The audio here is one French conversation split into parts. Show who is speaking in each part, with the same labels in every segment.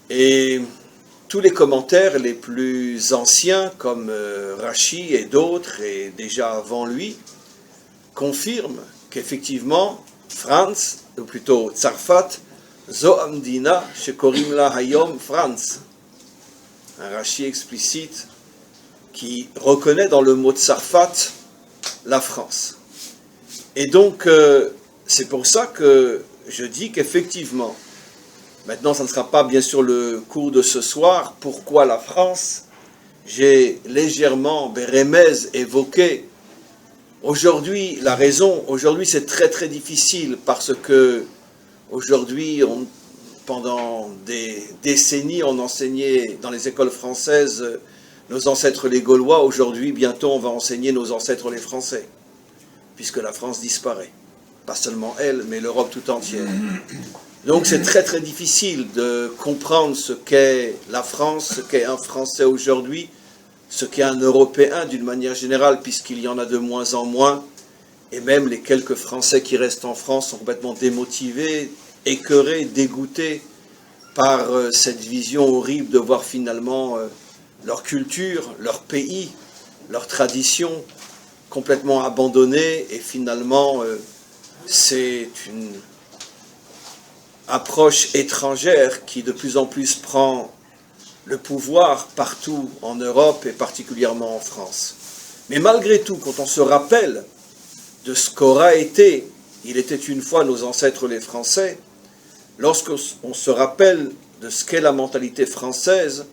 Speaker 1: Et tous les commentaires les plus anciens, comme Rashi et d'autres, et déjà avant lui, confirment qu'effectivement, France, ou plutôt Tzarfat, Zo Amdina, Shekorim la Hayom France. Un Rashi explicite qui reconnaît dans le mot Tzarfat la France. Et donc, c'est pour ça que je dis qu'effectivement, maintenant ça ne sera pas bien sûr le cours de ce soir, pourquoi la France, j'ai légèrement, Bérémez, évoqué. Aujourd'hui, la raison, aujourd'hui c'est très très difficile parce que aujourd'hui, pendant des décennies, on enseignait dans les écoles françaises nos ancêtres les Gaulois. Aujourd'hui, bientôt, on va enseigner nos ancêtres les Français, puisque la France disparaît. Pas seulement elle, mais l'Europe tout entière. Donc c'est très très difficile de comprendre ce qu'est la France, ce qu'est un Français aujourd'hui, ce qu'est un Européen d'une manière générale, puisqu'il y en a de moins en moins, et même les quelques Français qui restent en France sont complètement démotivés, écœurés, dégoûtés par cette vision horrible de voir finalement leur culture, leur pays, leur tradition complètement abandonnée, et finalement c'est une approche étrangère qui de plus en plus prend le pouvoir partout en Europe et particulièrement en France. Mais malgré tout, quand on se rappelle de ce qu'aura été, il était une fois nos ancêtres les Français, lorsqu'on se rappelle de ce qu'est la mentalité française,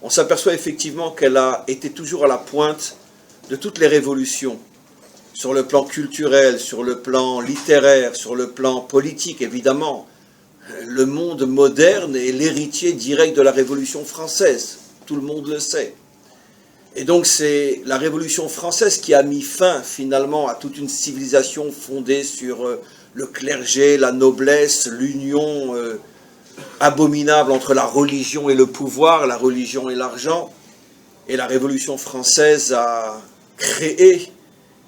Speaker 1: on s'aperçoit effectivement qu'elle a été toujours à la pointe de toutes les révolutions, sur le plan culturel, sur le plan littéraire, sur le plan politique, évidemment. Le monde moderne est l'héritier direct de la Révolution française, tout le monde le sait. Et donc c'est la Révolution française qui a mis fin finalement à toute une civilisation fondée sur le clergé, la noblesse, l'union abominable entre la religion et le pouvoir, la religion et l'argent. Et la Révolution française a créé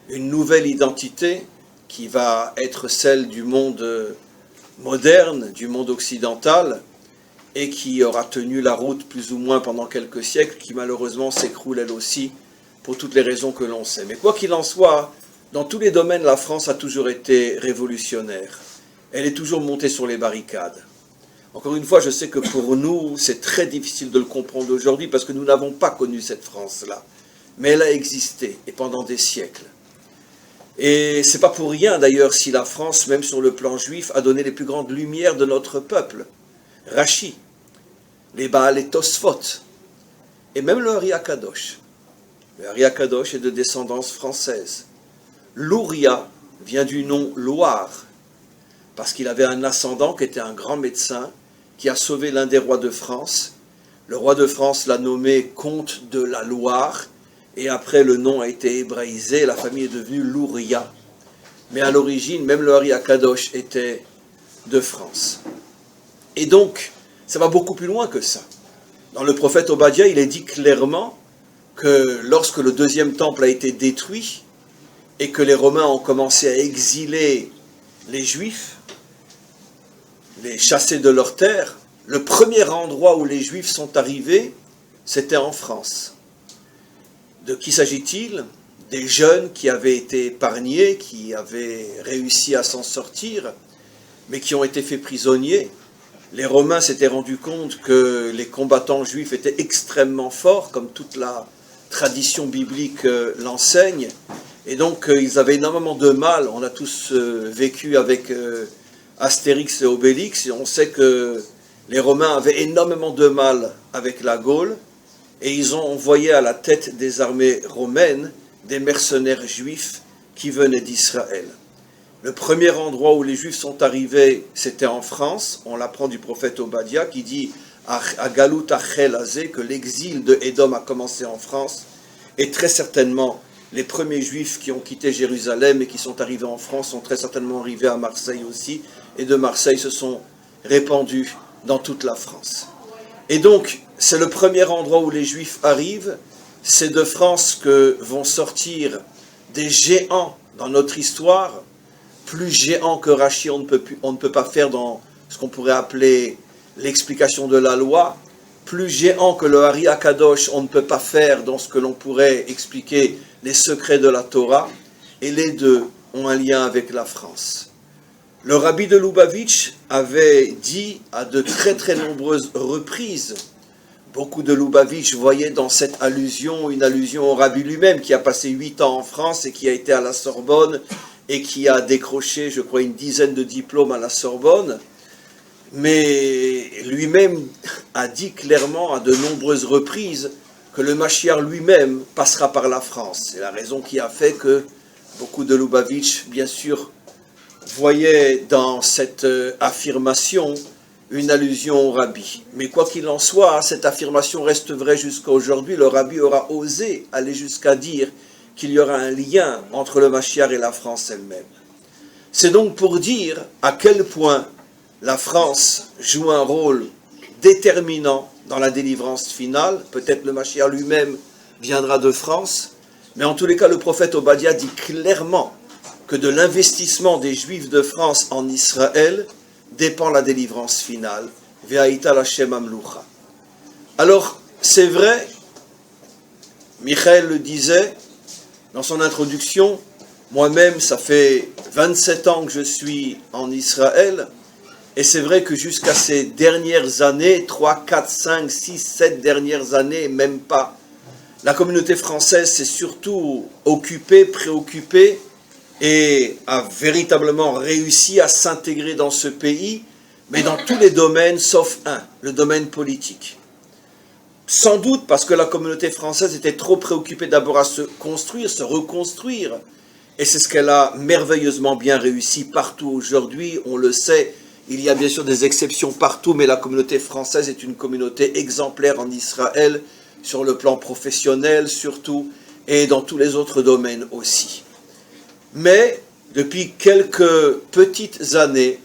Speaker 1: une nouvelle identité qui va être celle du monde moderne, du monde occidental, et qui aura tenu la route plus ou moins pendant quelques siècles, qui malheureusement s'écroule elle aussi, pour toutes les raisons que l'on sait. Mais quoi qu'il en soit, dans tous les domaines, la France a toujours été révolutionnaire. Elle est toujours montée sur les barricades. Encore une fois, je sais que pour nous, c'est très difficile de le comprendre aujourd'hui, parce que nous n'avons pas connu cette France-là. Mais elle a existé, et pendant des siècles. Et c'est pas pour rien d'ailleurs si la France, même sur le plan juif, a donné les plus grandes lumières de notre peuple. Rashi, les Baal et Tosfot, et même le Ari Akadosh. Le Ari Akadosh est de descendance française. Louria vient du nom Loire, parce qu'il avait un ascendant qui était un grand médecin, qui a sauvé l'un des rois de France. Le roi de France l'a nommé comte de la Loire, et après le nom a été hébraïsé, la famille est devenue Louria. Mais à l'origine, même le Ari Akadosh était de France. Et donc, ça va beaucoup plus loin que ça. Dans le prophète Obadiah, il est dit clairement que lorsque le deuxième temple a été détruit, et que les Romains ont commencé à exiler les Juifs, les chasser de leur terre, le premier endroit où les Juifs sont arrivés, c'était en France. De qui s'agit-il? Des jeunes qui avaient été épargnés, qui avaient réussi à s'en sortir, mais qui ont été faits prisonniers. Les Romains s'étaient rendus compte que les combattants juifs étaient extrêmement forts, comme toute la tradition biblique l'enseigne, et donc ils avaient énormément de mal. On a tous vécu avec Astérix et Obélix, et on sait que les Romains avaient énormément de mal avec la Gaule, et ils ont envoyé à la tête des armées romaines des mercenaires juifs qui venaient d'Israël. Le premier endroit où les Juifs sont arrivés, c'était en France. On l'apprend du prophète Obadiah qui dit à Galut Achel Azé que l'exil de Édom a commencé en France. Et très certainement, les premiers Juifs qui ont quitté Jérusalem et qui sont arrivés en France sont très certainement arrivés à Marseille aussi. Et de Marseille se sont répandus dans toute la France. Et donc, c'est le premier endroit où les Juifs arrivent. C'est de France que vont sortir des géants dans notre histoire, plus géants que Rashi, on ne peut pas faire dans ce qu'on pourrait appeler l'explication de la loi, plus géant que le Hari Akadosh, on ne peut pas faire dans ce que l'on pourrait expliquer les secrets de la Torah, et les deux ont un lien avec la France. Le rabbi de Lubavitch avait dit à de très très nombreuses reprises, beaucoup de Lubavitch voyaient dans cette allusion une allusion au rabbi lui-même qui a passé 8 ans en France et qui a été à la Sorbonne et qui a décroché, je crois, une dizaine de diplômes à la Sorbonne, mais lui-même a dit clairement à de nombreuses reprises que le Mashiach lui-même passera par la France. C'est la raison qui a fait que beaucoup de Lubavitch, bien sûr, voyaient dans cette affirmation une allusion au rabbi. Mais quoi qu'il en soit, cette affirmation reste vraie jusqu'à aujourd'hui. Le rabbi aura osé aller jusqu'à dire qu'il y aura un lien entre le Mashiach et la France elle-même. C'est donc pour dire à quel point la France joue un rôle déterminant dans la délivrance finale. Peut-être le Mashiach lui-même viendra de France, mais en tous les cas, le prophète Obadiah dit clairement que de l'investissement des Juifs de France en Israël dépend la délivrance finale. Ve'aïta l'Hashem Amlucha. Alors, c'est vrai, Michael le disait dans son introduction, moi-même, ça fait 27 ans que je suis en Israël, et c'est vrai que jusqu'à ces dernières années, 3, 4, 5, 6, 7 dernières années, même pas, la communauté française s'est surtout occupée, préoccupée, et a véritablement réussi à s'intégrer dans ce pays, mais dans tous les domaines, sauf un, le domaine politique. Sans doute parce que la communauté française était trop préoccupée d'abord à se construire, se reconstruire, et c'est ce qu'elle a merveilleusement bien réussi partout aujourd'hui, on le sait. Il y a bien sûr des exceptions partout, mais la communauté française est une communauté exemplaire en Israël, sur le plan professionnel surtout, et dans tous les autres domaines aussi. Mais, depuis quelques petites années,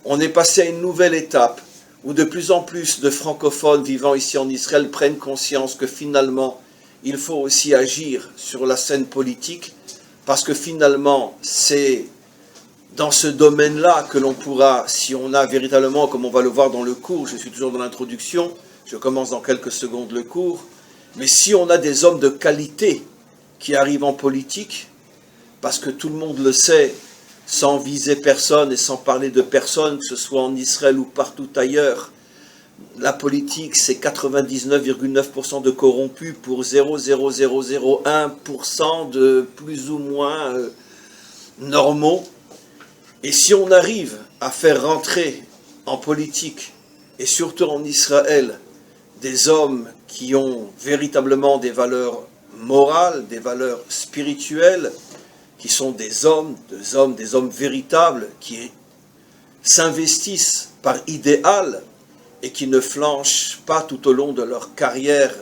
Speaker 1: on est passé à une nouvelle étape, où de plus en plus de francophones vivant ici en Israël prennent conscience que finalement, il faut aussi agir sur la scène politique, parce que finalement, c'est dans ce domaine-là que l'on pourra, si on a véritablement, comme on va le voir dans le cours, je suis toujours dans l'introduction, je commence dans quelques secondes le cours, mais si on a des hommes de qualité qui arrivent en politique, parce que tout le monde le sait, sans viser personne et sans parler de personne, que ce soit en Israël ou partout ailleurs, la politique c'est 99,9% de corrompus pour 0,0001% de plus ou moins normaux. Et si on arrive à faire rentrer en politique, et surtout en Israël, des hommes qui ont véritablement des valeurs morales, des valeurs spirituelles, qui sont des hommes véritables, qui s'investissent par idéal et qui ne flanchent pas tout au long de leur carrière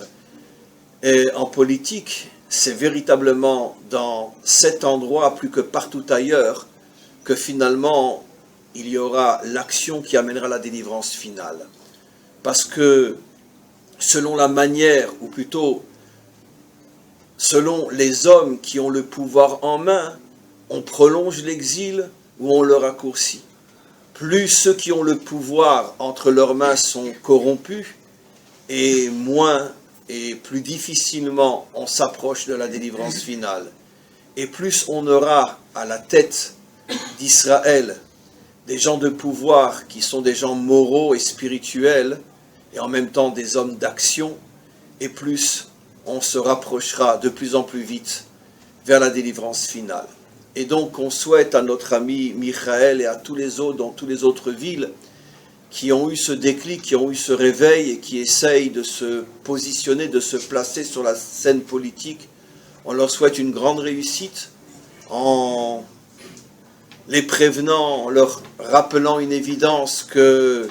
Speaker 1: en politique, c'est véritablement dans cet endroit, plus que partout ailleurs, que finalement il y aura l'action qui amènera la délivrance finale. Parce que selon la manière, ou plutôt selon les hommes qui ont le pouvoir en main, on prolonge l'exil ou on le raccourcit. Plus ceux qui ont le pouvoir entre leurs mains sont corrompus, et moins et plus difficilement on s'approche de la délivrance finale. Et plus on aura à la tête d'Israël des gens de pouvoir qui sont des gens moraux et spirituels, et en même temps des hommes d'action, et plus on se rapprochera de plus en plus vite vers la délivrance finale. Et donc on souhaite à notre ami Michael et à tous les autres dans toutes les autres villes qui ont eu ce déclic, qui ont eu ce réveil et qui essayent de se positionner, de se placer sur la scène politique, on leur souhaite une grande réussite en les prévenant, en leur rappelant une évidence que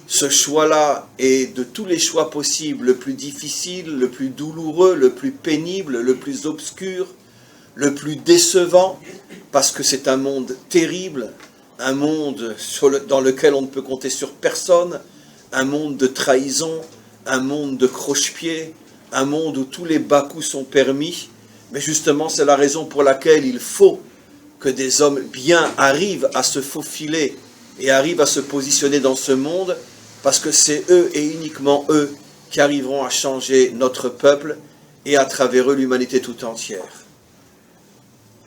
Speaker 1: ce choix-là est de tous les choix possibles, le plus difficile, le plus douloureux, le plus pénible, le plus obscur, le plus décevant, parce que c'est un monde terrible, un monde dans lequel on ne peut compter sur personne, un monde de trahison, un monde de croche-pied, un monde où tous les bas-coups sont permis, mais justement c'est la raison pour laquelle il faut que des hommes bien arrivent à se faufiler et arrivent à se positionner dans ce monde, parce que c'est eux et uniquement eux qui arriveront à changer notre peuple et à travers eux l'humanité tout entière.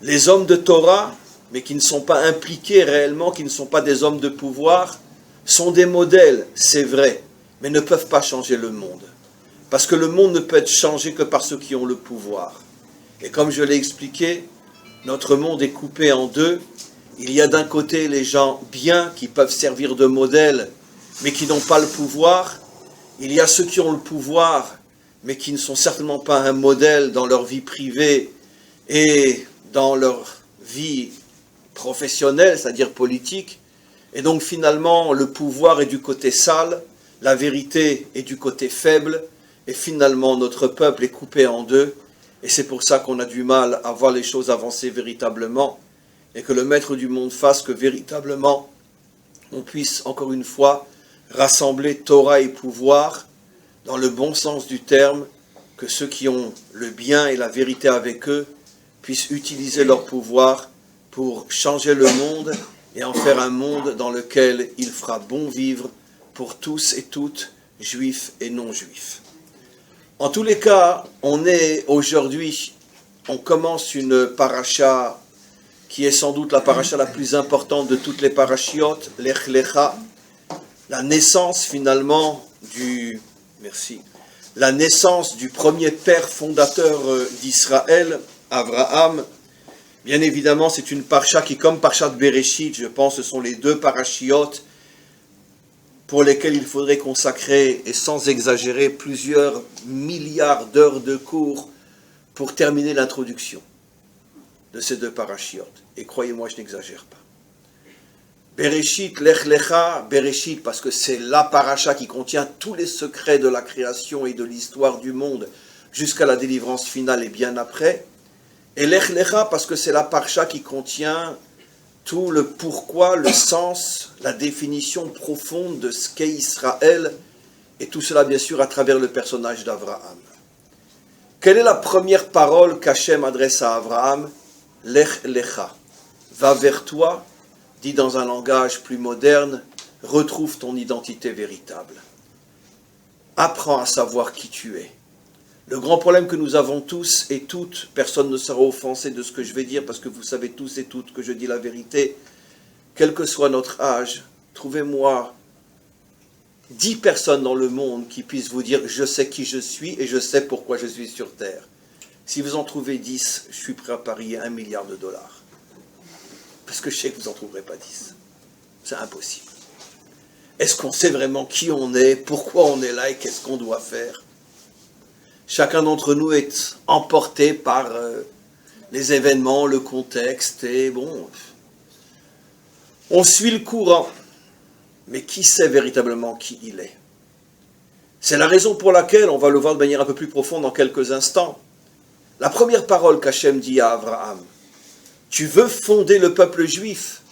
Speaker 1: Les hommes de Torah, mais qui ne sont pas impliqués réellement, qui ne sont pas des hommes de pouvoir, sont des modèles, c'est vrai, mais ne peuvent pas changer le monde. Parce que le monde ne peut être changé que par ceux qui ont le pouvoir. Et comme je l'ai expliqué, notre monde est coupé en deux. Il y a d'un côté les gens bien qui peuvent servir de modèle, mais qui n'ont pas le pouvoir. Il y a ceux qui ont le pouvoir, mais qui ne sont certainement pas un modèle dans leur vie privée et dans leur vie professionnelle, c'est-à-dire politique. Et donc finalement, le pouvoir est du côté sale, la vérité est du côté faible, et finalement notre peuple est coupé en deux. Et c'est pour ça qu'on a du mal à voir les choses avancer véritablement, et que le maître du monde fasse que véritablement on puisse encore une fois rassembler Torah et pouvoir dans le bon sens du terme, que ceux qui ont le bien et la vérité avec eux puissent utiliser leur pouvoir pour changer le monde et en faire un monde dans lequel il fera bon vivre pour tous et toutes, juifs et non-juifs. En tous les cas, on commence une paracha qui est sans doute la paracha la plus importante de toutes les parachiotes, Lech Lecha, la naissance finalement la naissance du premier père fondateur d'Israël, Abraham. Bien évidemment, c'est une paracha qui, comme paracha de Bereshit, je pense, ce sont les deux parachiotes pour lesquels il faudrait consacrer, et sans exagérer, plusieurs milliards d'heures de cours pour terminer l'introduction de ces deux parachiotes. Et croyez-moi, je n'exagère pas. Bereshit, Lech Lecha, Bereshit, parce que c'est la paracha qui contient tous les secrets de la création et de l'histoire du monde jusqu'à la délivrance finale et bien après. Et Lech Lecha, parce que c'est la paracha qui contient tout le pourquoi, le sens, la définition profonde de ce qu'est Israël, et tout cela bien sûr à travers le personnage d'Abraham. Quelle est la première parole qu'Hachem adresse à Abraham? Lech Lecha, va vers toi, dit dans un langage plus moderne, retrouve ton identité véritable. Apprends à savoir qui tu es. Le grand problème que nous avons tous et toutes, personne ne sera offensé de ce que je vais dire, parce que vous savez tous et toutes que je dis la vérité, quel que soit notre âge, trouvez-moi 10 personnes dans le monde qui puissent vous dire « je sais qui je suis et je sais pourquoi je suis sur Terre ». Si vous en trouvez 10, je suis prêt à parier $1 milliard. Parce que je sais que vous n'en trouverez pas 10. C'est impossible. Est-ce qu'on sait vraiment qui on est, pourquoi on est là et qu'est-ce qu'on doit faire? Chacun d'entre nous est emporté par les événements, le contexte, et bon, on suit le courant. Mais qui sait véritablement qui il est? C'est la raison pour laquelle, on va le voir de manière un peu plus profonde dans quelques instants, la première parole qu'Hachem dit à Abraham, tu veux fonder le peuple juif,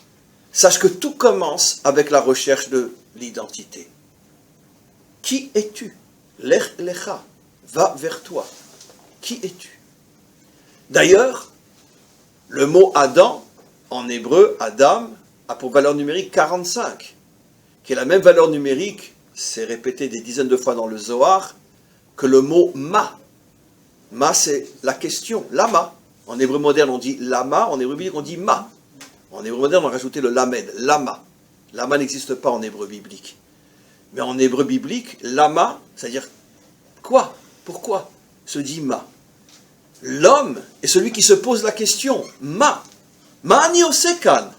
Speaker 1: sache que tout commence avec la recherche de l'identité. Qui es-tu? Lech Lecha, va vers toi. Qui es-tu? D'ailleurs, le mot Adam, en hébreu, Adam, a pour valeur numérique 45, qui est la même valeur numérique, c'est répété des dizaines de fois dans le Zohar, que le mot ma. Ma, c'est la question, lama. En hébreu moderne, on dit lama, en hébreu biblique, on dit ma. En hébreu moderne, on a rajouté le lamed, lama. Lama n'existe pas en hébreu biblique. Mais en hébreu biblique, lama, c'est-à-dire quoi? Pourquoi? Se dit ma. L'homme est celui qui se pose la question, ma. Ma ani osekan.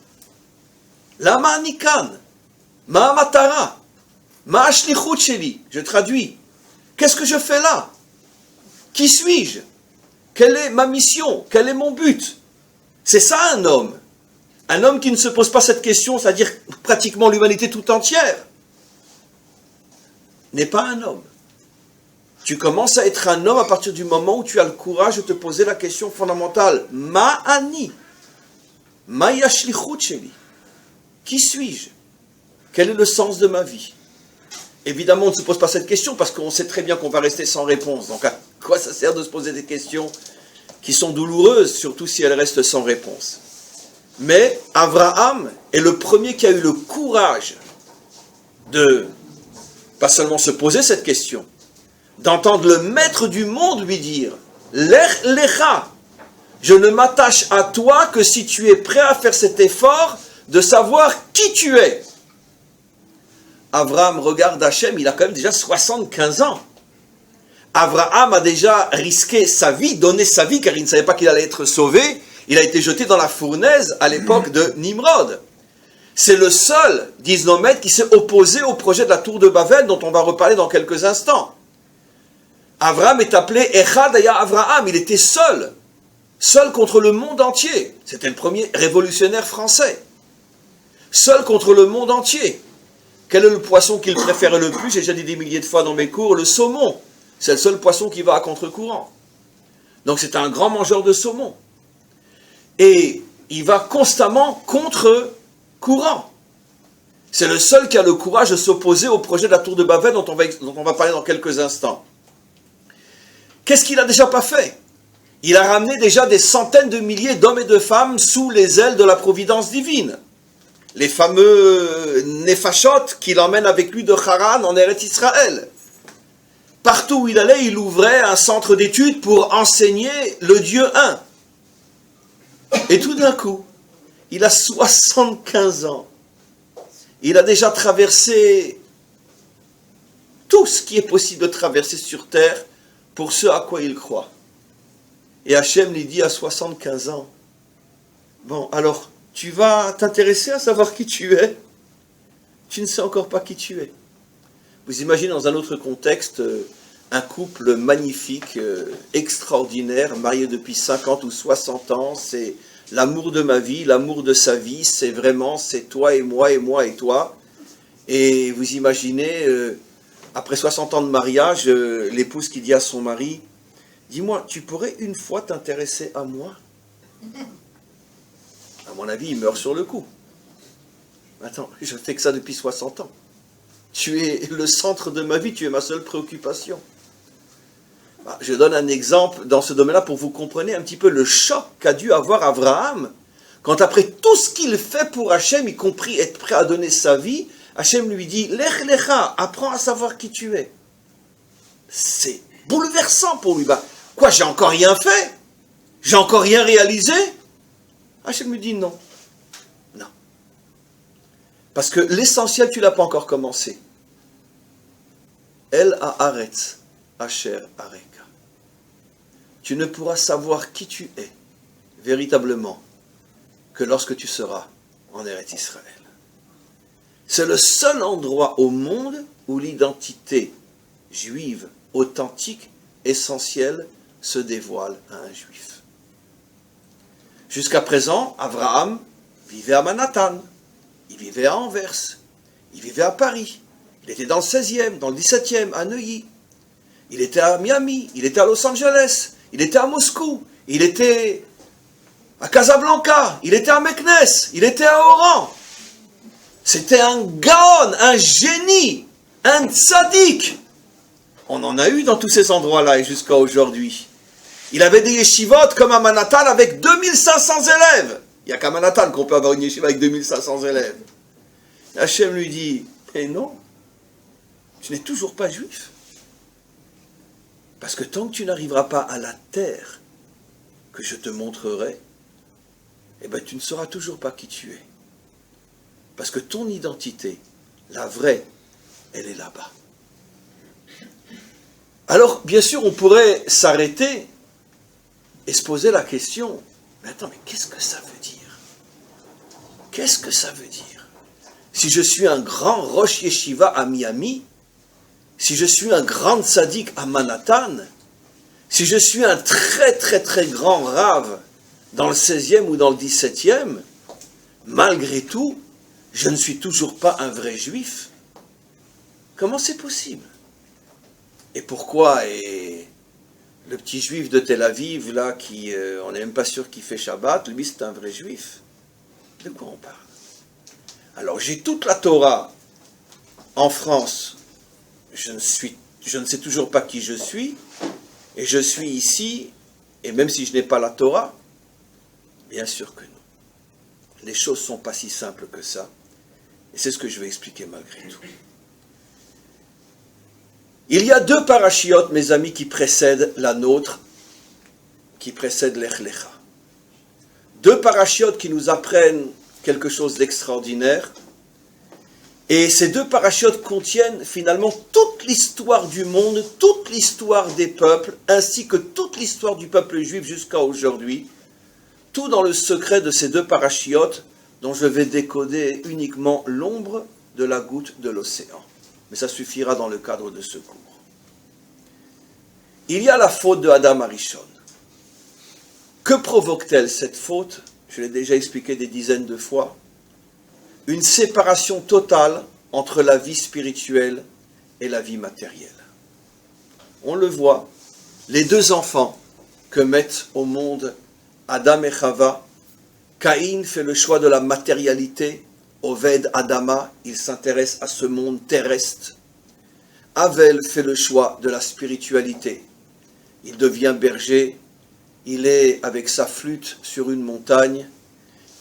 Speaker 1: Lama ani kan. Ma matara. Ma ashlichut sheli. Je traduis. Qu'est-ce que je fais là? Qui suis-je? Quelle est ma mission? Quel est mon but? C'est ça un homme. Un homme qui ne se pose pas cette question, c'est-à-dire pratiquement l'humanité tout entière, n'est pas un homme. Tu commences à être un homme à partir du moment où tu as le courage de te poser la question fondamentale. Ma ani? Ma yashlichut sheli. Qui suis-je? Quel est le sens de ma vie? Évidemment, on ne se pose pas cette question parce qu'on sait très bien qu'on va rester sans réponse. Donc à quoi ça sert de se poser des questions qui sont douloureuses, surtout si elles restent sans réponse? Mais Abraham est le premier qui a eu le courage de, pas seulement se poser cette question, d'entendre le maître du monde lui dire « Lech lecha » je ne m'attache à toi que si tu es prêt à faire cet effort de savoir qui tu es. Abraham regarde Hachem, il a quand même déjà 75 ans. Abraham a déjà risqué sa vie, donné sa vie, car il ne savait pas qu'il allait être sauvé. Il a été jeté dans la fournaise à l'époque de Nimrod. C'est le seul, disent nos maîtres, qui s'est opposé au projet de la tour de Babel, dont on va reparler dans quelques instants. Abraham est appelé Echad Haya Abraham, il était seul contre le monde entier. C'était le premier révolutionnaire français. Seul contre le monde entier. Quel est le poisson qu'il préférait le plus? J'ai déjà dit des milliers de fois dans mes cours, le saumon. C'est le seul poisson qui va à contre-courant. Donc c'est un grand mangeur de saumon. Et il va constamment contre-courant. C'est le seul qui a le courage de s'opposer au projet de la tour de Babel dont on va parler dans quelques instants. Qu'est-ce qu'il n'a déjà pas fait? Il a ramené déjà des centaines de milliers d'hommes et de femmes sous les ailes de la providence divine. Les fameux Nefashot qu'il emmène avec lui de Haran en Eretz Israël. Partout où il allait, il ouvrait un centre d'études pour enseigner le Dieu un. Et tout d'un coup, il a 75 ans. Il a déjà traversé tout ce qui est possible de traverser sur terre pour ce à quoi il croit. Et Hachem lui dit à 75 ans, bon, alors, tu vas t'intéresser à savoir qui tu es? Tu ne sais encore pas qui tu es. Vous imaginez dans un autre contexte, un couple magnifique, extraordinaire, marié depuis 50 ou 60 ans, c'est l'amour de ma vie, l'amour de sa vie, c'est toi et moi et toi. Et vous imaginez, après 60 ans de mariage, l'épouse qui dit à son mari, dis-moi, tu pourrais une fois t'intéresser à moi? À mon avis, il meurt sur le coup. Attends, je fais que ça depuis 60 ans. Tu es le centre de ma vie, tu es ma seule préoccupation. Je donne un exemple dans ce domaine-là pour que vous compreniez un petit peu le choc qu'a dû avoir Abraham quand après tout ce qu'il fait pour Hachem, y compris être prêt à donner sa vie, Hachem lui dit « Lech lecha, apprends à savoir qui tu es ». C'est bouleversant pour lui. Quoi, j'ai encore rien fait? J'ai encore rien réalisé? Hachem lui dit non. Non. Parce que l'essentiel, tu ne l'as pas encore commencé. El haaretz asher areka. Tu ne pourras savoir qui tu es, véritablement, que lorsque tu seras en Eretz Israël. C'est le seul endroit au monde où l'identité juive, authentique, essentielle, se dévoile à un juif. Jusqu'à présent, Abraham vivait à Manhattan, il vivait à Anvers, il vivait à Paris, il était dans le 16e, dans le 17e, à Neuilly, il était à Miami, il était à Los Angeles, il était à Moscou, il était à Casablanca, il était à Meknès, il était à Oran. C'était un gaon, un génie, un tzaddik. On en a eu dans tous ces endroits-là et jusqu'à aujourd'hui. Il avait des yeshivot comme à Manhattan avec 2500 élèves. Il n'y a qu'à Manhattan qu'on peut avoir une yeshiva avec 2500 élèves. Hachem lui dit, eh non, tu n'es toujours pas juif. Parce que tant que tu n'arriveras pas à la terre que je te montrerai, eh ben, tu ne sauras toujours pas qui tu es. Parce que ton identité, la vraie, elle est là-bas. Alors, bien sûr, on pourrait s'arrêter et se poser la question, mais attends, mais qu'est-ce que ça veut dire? Qu'est-ce que ça veut dire? Si je suis un grand Rosh Yeshiva à Miami, si je suis un grand tzaddik à Manhattan, si je suis un très très très grand rave dans le 16e ou dans le 17e, malgré tout, je ne suis toujours pas un vrai juif. Comment c'est possible? Et pourquoi? Et le petit juif de Tel Aviv, là, qui, on n'est même pas sûr qu'il fait Shabbat, lui, c'est un vrai juif. De quoi on parle? Alors, j'ai toute la Torah en France. Je ne sais toujours pas qui je suis, et je suis ici, et même si je n'ai pas la Torah, bien sûr que non. Les choses ne sont pas si simples que ça, et c'est ce que je vais expliquer malgré tout. Il y a deux parachiotes, mes amis, qui précèdent la nôtre, qui précèdent Lech Lecha. Deux parachiotes qui nous apprennent quelque chose d'extraordinaire. Et ces deux parachiotes contiennent finalement toute l'histoire du monde, toute l'histoire des peuples, ainsi que toute l'histoire du peuple juif jusqu'à aujourd'hui. Tout dans le secret de ces deux parachiotes dont je vais décoder uniquement l'ombre de la goutte de l'océan. Mais ça suffira dans le cadre de ce cours. Il y a la faute de Adam Arishon. Que provoque-t-elle cette faute? Je l'ai déjà expliqué des dizaines de fois. Une séparation totale entre la vie spirituelle et la vie matérielle. On le voit, les deux enfants que mettent au monde Adam et Chava, Caïn fait le choix de la matérialité, Oved Adama, il s'intéresse à ce monde terrestre. Avel fait le choix de la spiritualité. Il devient berger, il est avec sa flûte sur une montagne,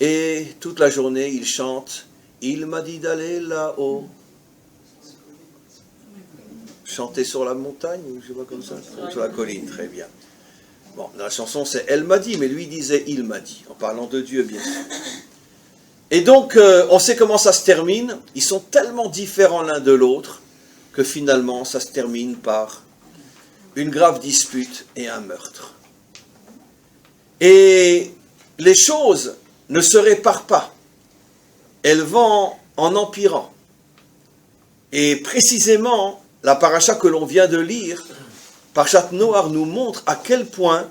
Speaker 1: et toute la journée il chante « Il m'a dit d'aller là-haut ». Chanter sur la montagne, ou je sais pas comme ça, sur la colline, très bien. Bon, dans la chanson c'est « Elle m'a dit », mais lui disait « Il m'a dit », en parlant de Dieu, bien sûr. Et donc, on sait comment ça se termine. Ils sont tellement différents l'un de l'autre que finalement, ça se termine par une grave dispute et un meurtre. Et les choses ne se réparent pas. Elles vont en empirant. Et précisément, la paracha que l'on vient de lire, Parashat Noach, nous montre à quel point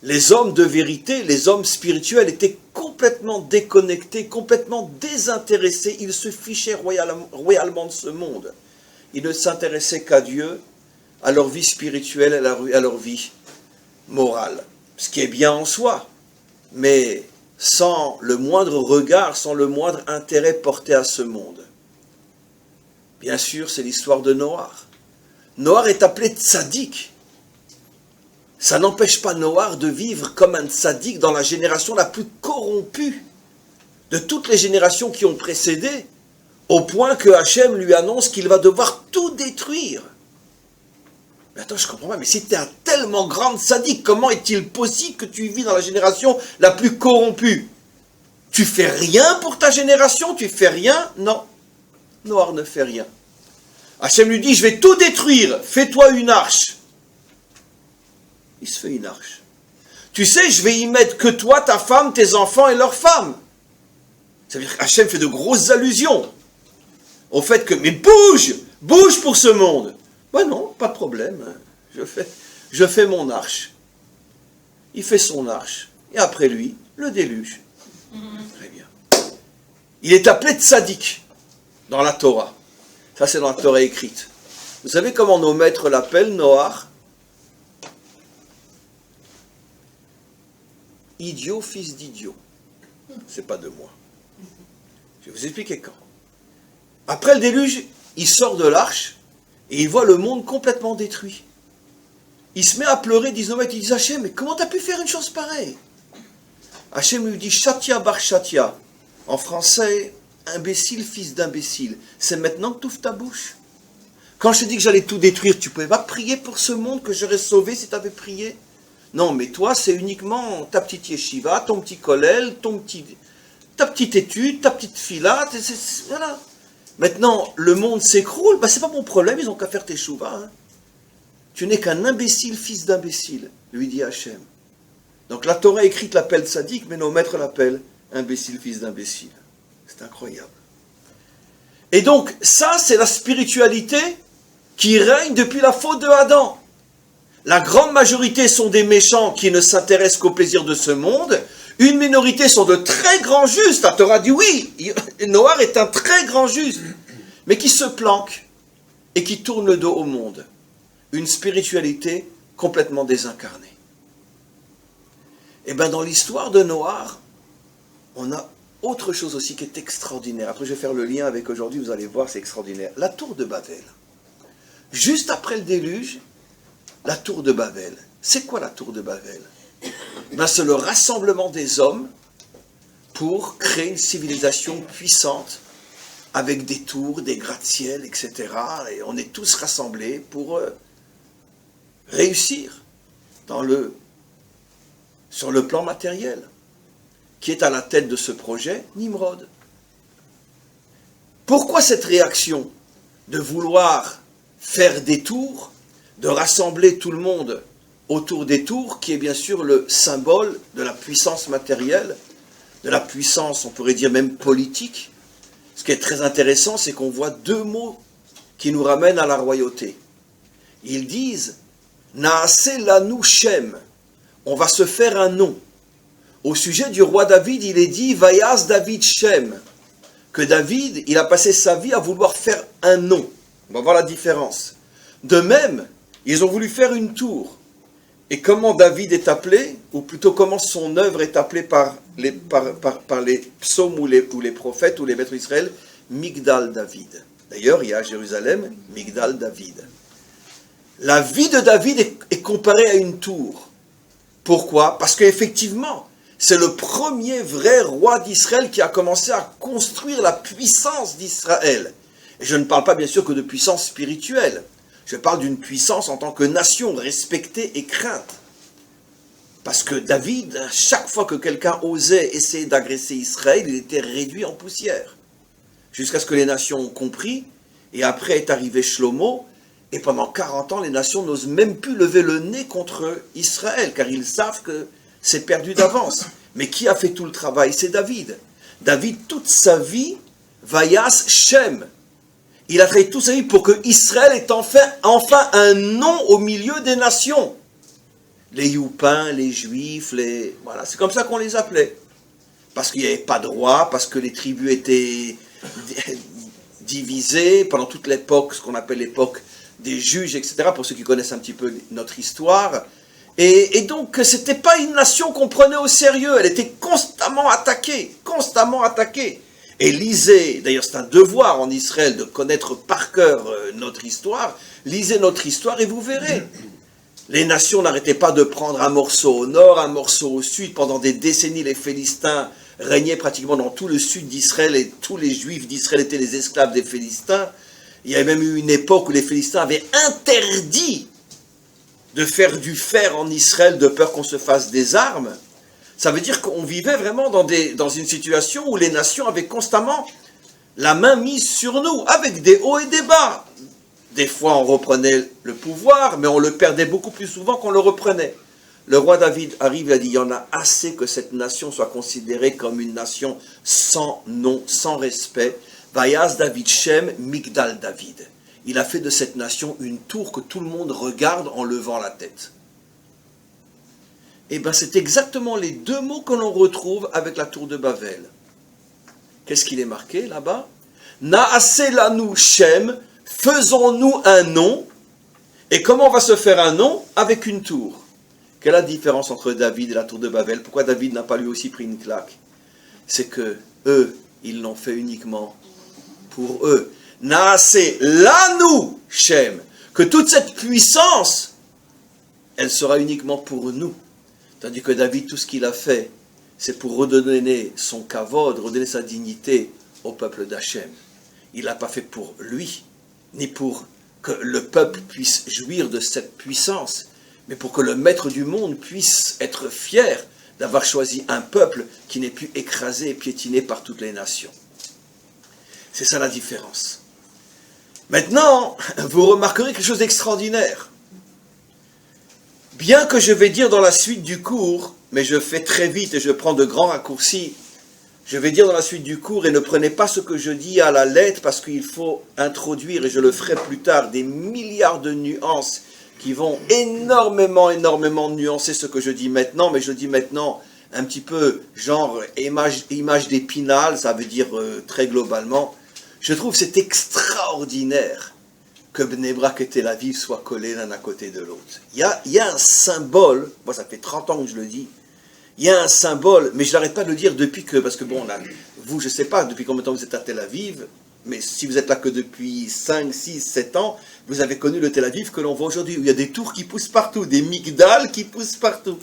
Speaker 1: les hommes de vérité, les hommes spirituels étaient complètement déconnectés, complètement désintéressés. Ils se fichaient royalement de ce monde. Ils ne s'intéressaient qu'à Dieu, à leur vie spirituelle, à leur vie morale. Ce qui est bien en soi, mais sans le moindre regard, sans le moindre intérêt porté à ce monde. Bien sûr, c'est l'histoire de Noach. Noach est appelé tzaddik. Ça n'empêche pas Noach de vivre comme un tzaddik dans la génération la plus corrompue de toutes les générations qui ont précédé, au point que Hachem lui annonce qu'il va devoir tout détruire. Mais attends, je comprends pas, mais si tu es un tellement grand tzaddik, comment est-il possible que tu vis dans la génération la plus corrompue? Tu fais rien pour ta génération? Tu fais rien? Non. Noach ne fait rien. Hachem lui dit, je vais tout détruire, fais-toi une arche. Il se fait une arche. Tu sais, je vais y mettre que toi, ta femme, tes enfants et leurs femmes. Ça veut dire qu'Hachem fait de grosses allusions au fait que, mais bouge pour ce monde. Ben non, pas de problème, je fais mon arche. Il fait son arche. Et après lui, le déluge. Très bien. Il est appelé tzaddik dans la Torah. Ça, c'est dans la Torah écrite. Vous savez comment nos maîtres l'appellent, Noach? Idiot, fils d'idiot. C'est pas de moi. Je vais vous expliquer quand. Après le déluge, il sort de l'arche et il voit le monde complètement détruit. Il se met à pleurer, il dit Hachem, mais comment t'as pu faire une chose pareille? Hachem lui dit Shatia bar Shatia. En français, imbécile, fils d'imbécile. C'est maintenant que tu ouvres ta bouche. Quand je t'ai dit que j'allais tout détruire, tu ne pouvais pas prier pour ce monde que j'aurais sauvé si tu avais prié? Non, mais toi, c'est uniquement ta petite yeshiva, ton petit kollel, ta petite étude, ta petite fila, voilà. Maintenant, le monde s'écroule, c'est pas mon problème, ils n'ont qu'à faire tes chouvas. Hein. Tu n'es qu'un imbécile, fils d'imbécile, lui dit Hachem. Donc la Torah écrite l'appelle tzaddik, mais nos maîtres l'appellent imbécile, fils d'imbécile. C'est incroyable. Et donc, ça, c'est la spiritualité qui règne depuis la faute de Adam. La grande majorité sont des méchants qui ne s'intéressent qu'au plaisir de ce monde. Une minorité sont de très grands justes. La Torah dit oui, Noach est un très grand juste, mais qui se planque et qui tourne le dos au monde. Une spiritualité complètement désincarnée. Et bien dans l'histoire de Noach, on a autre chose aussi qui est extraordinaire. Après je vais faire le lien avec aujourd'hui, vous allez voir, c'est extraordinaire. La tour de Babel. Juste après le déluge, la tour de Babel. C'est quoi la tour de Babel? C'est le rassemblement des hommes pour créer une civilisation puissante avec des tours, des gratte-ciel, etc. Et on est tous rassemblés pour réussir sur le plan matériel. Qui est à la tête de ce projet? Nimrod. Pourquoi cette réaction de vouloir faire des tours, de rassembler tout le monde autour des tours, qui est bien sûr le symbole de la puissance matérielle, de la puissance, on pourrait dire même politique? Ce qui est très intéressant, c'est qu'on voit deux mots qui nous ramènent à la royauté. Ils disent « Naaseh lanu Shem » on va se faire un nom. Au sujet du roi David, il est dit « Vayas David Shem » que David, il a passé sa vie à vouloir faire un nom. On va voir la différence. De même, ils ont voulu faire une tour. Et comment David est appelé, ou plutôt comment son œuvre est appelée par les psaumes ou les prophètes ou les maîtres d'Israël? Migdal David. D'ailleurs, il y a à Jérusalem, Migdal David. La vie de David est comparée à une tour. Pourquoi? Parce qu'effectivement, c'est le premier vrai roi d'Israël qui a commencé à construire la puissance d'Israël. Et je ne parle pas bien sûr que de puissance spirituelle. Je parle d'une puissance en tant que nation respectée et crainte. Parce que David, chaque fois que quelqu'un osait essayer d'agresser Israël, il était réduit en poussière. Jusqu'à ce que les nations ont compris, et après est arrivé Shlomo, et pendant 40 ans, les nations n'osent même plus lever le nez contre Israël, car ils savent que c'est perdu d'avance. Mais qui a fait tout le travail? C'est David. David, toute sa vie, Vayas Shem. Il a travaillé toute sa vie pour que Israël ait enfin un nom au milieu des nations. Les Youpins, les Juifs, voilà, c'est comme ça qu'on les appelait. Parce qu'il n'y avait pas de roi, parce que les tribus étaient divisées pendant toute l'époque, ce qu'on appelle l'époque des juges, etc., pour ceux qui connaissent un petit peu notre histoire. Et donc, ce n'était pas une nation qu'on prenait au sérieux, elle était constamment attaquée. Et lisez, d'ailleurs c'est un devoir en Israël de connaître par cœur notre histoire, lisez notre histoire et vous verrez. Les nations n'arrêtaient pas de prendre un morceau au nord, un morceau au sud. Pendant des décennies, les Philistins régnaient pratiquement dans tout le sud d'Israël et tous les Juifs d'Israël étaient les esclaves des Philistins. Il y avait même eu une époque où les Philistins avaient interdit de faire du fer en Israël de peur qu'on se fasse des armes. Ça veut dire qu'on vivait vraiment dans une situation où les nations avaient constamment la main mise sur nous, avec des hauts et des bas. Des fois, on reprenait le pouvoir, mais on le perdait beaucoup plus souvent qu'on le reprenait. Le roi David arrive et a dit, il y en a assez que cette nation soit considérée comme une nation sans nom, sans respect. Vayas David Shem, Migdal David. Il a fait de cette nation une tour que tout le monde regarde en levant la tête. Et bien, c'est exactement les deux mots que l'on retrouve avec la tour de Babel. Qu'est-ce qu'il est marqué là-bas? Naaseh lanu Shem, faisons-nous un nom. Et comment on va se faire un nom? Avec une tour. Quelle est la différence entre David et la tour de Babel? Pourquoi David n'a pas lui aussi pris une claque? C'est que eux, ils l'ont fait uniquement pour eux. Naaseh lanu Shem, que toute cette puissance, elle sera uniquement pour nous. Tandis que David, tout ce qu'il a fait, c'est pour redonner son kavod, redonner sa dignité au peuple d'Hachem. Il ne l'a pas fait pour lui, ni pour que le peuple puisse jouir de cette puissance, mais pour que le maître du monde puisse être fier d'avoir choisi un peuple qui n'est plus écrasé et piétiné par toutes les nations. C'est ça la différence. Maintenant, vous remarquerez quelque chose d'extraordinaire. Bien que je vais dire dans la suite du cours, mais je fais très vite et je prends de grands raccourcis, je vais dire dans la suite du cours, et ne prenez pas ce que je dis à la lettre, parce qu'il faut introduire, et je le ferai plus tard, des milliards de nuances qui vont énormément nuancer ce que je dis maintenant, mais je dis maintenant un petit peu genre image d'épinal, ça veut dire très globalement. Je trouve c'est extraordinaire que Bnei Brak et Tel Aviv soient collés l'un à côté de l'autre. Il y a un symbole, moi ça fait 30 ans que je le dis, il y a un symbole, mais je n'arrête pas de le dire depuis que, parce que bon, là, vous, je ne sais pas depuis combien de temps vous êtes à Tel Aviv, mais si vous êtes là que depuis 5, 6, 7 ans, vous avez connu le Tel Aviv que l'on voit aujourd'hui, où il y a des tours qui poussent partout, des migdals qui poussent partout.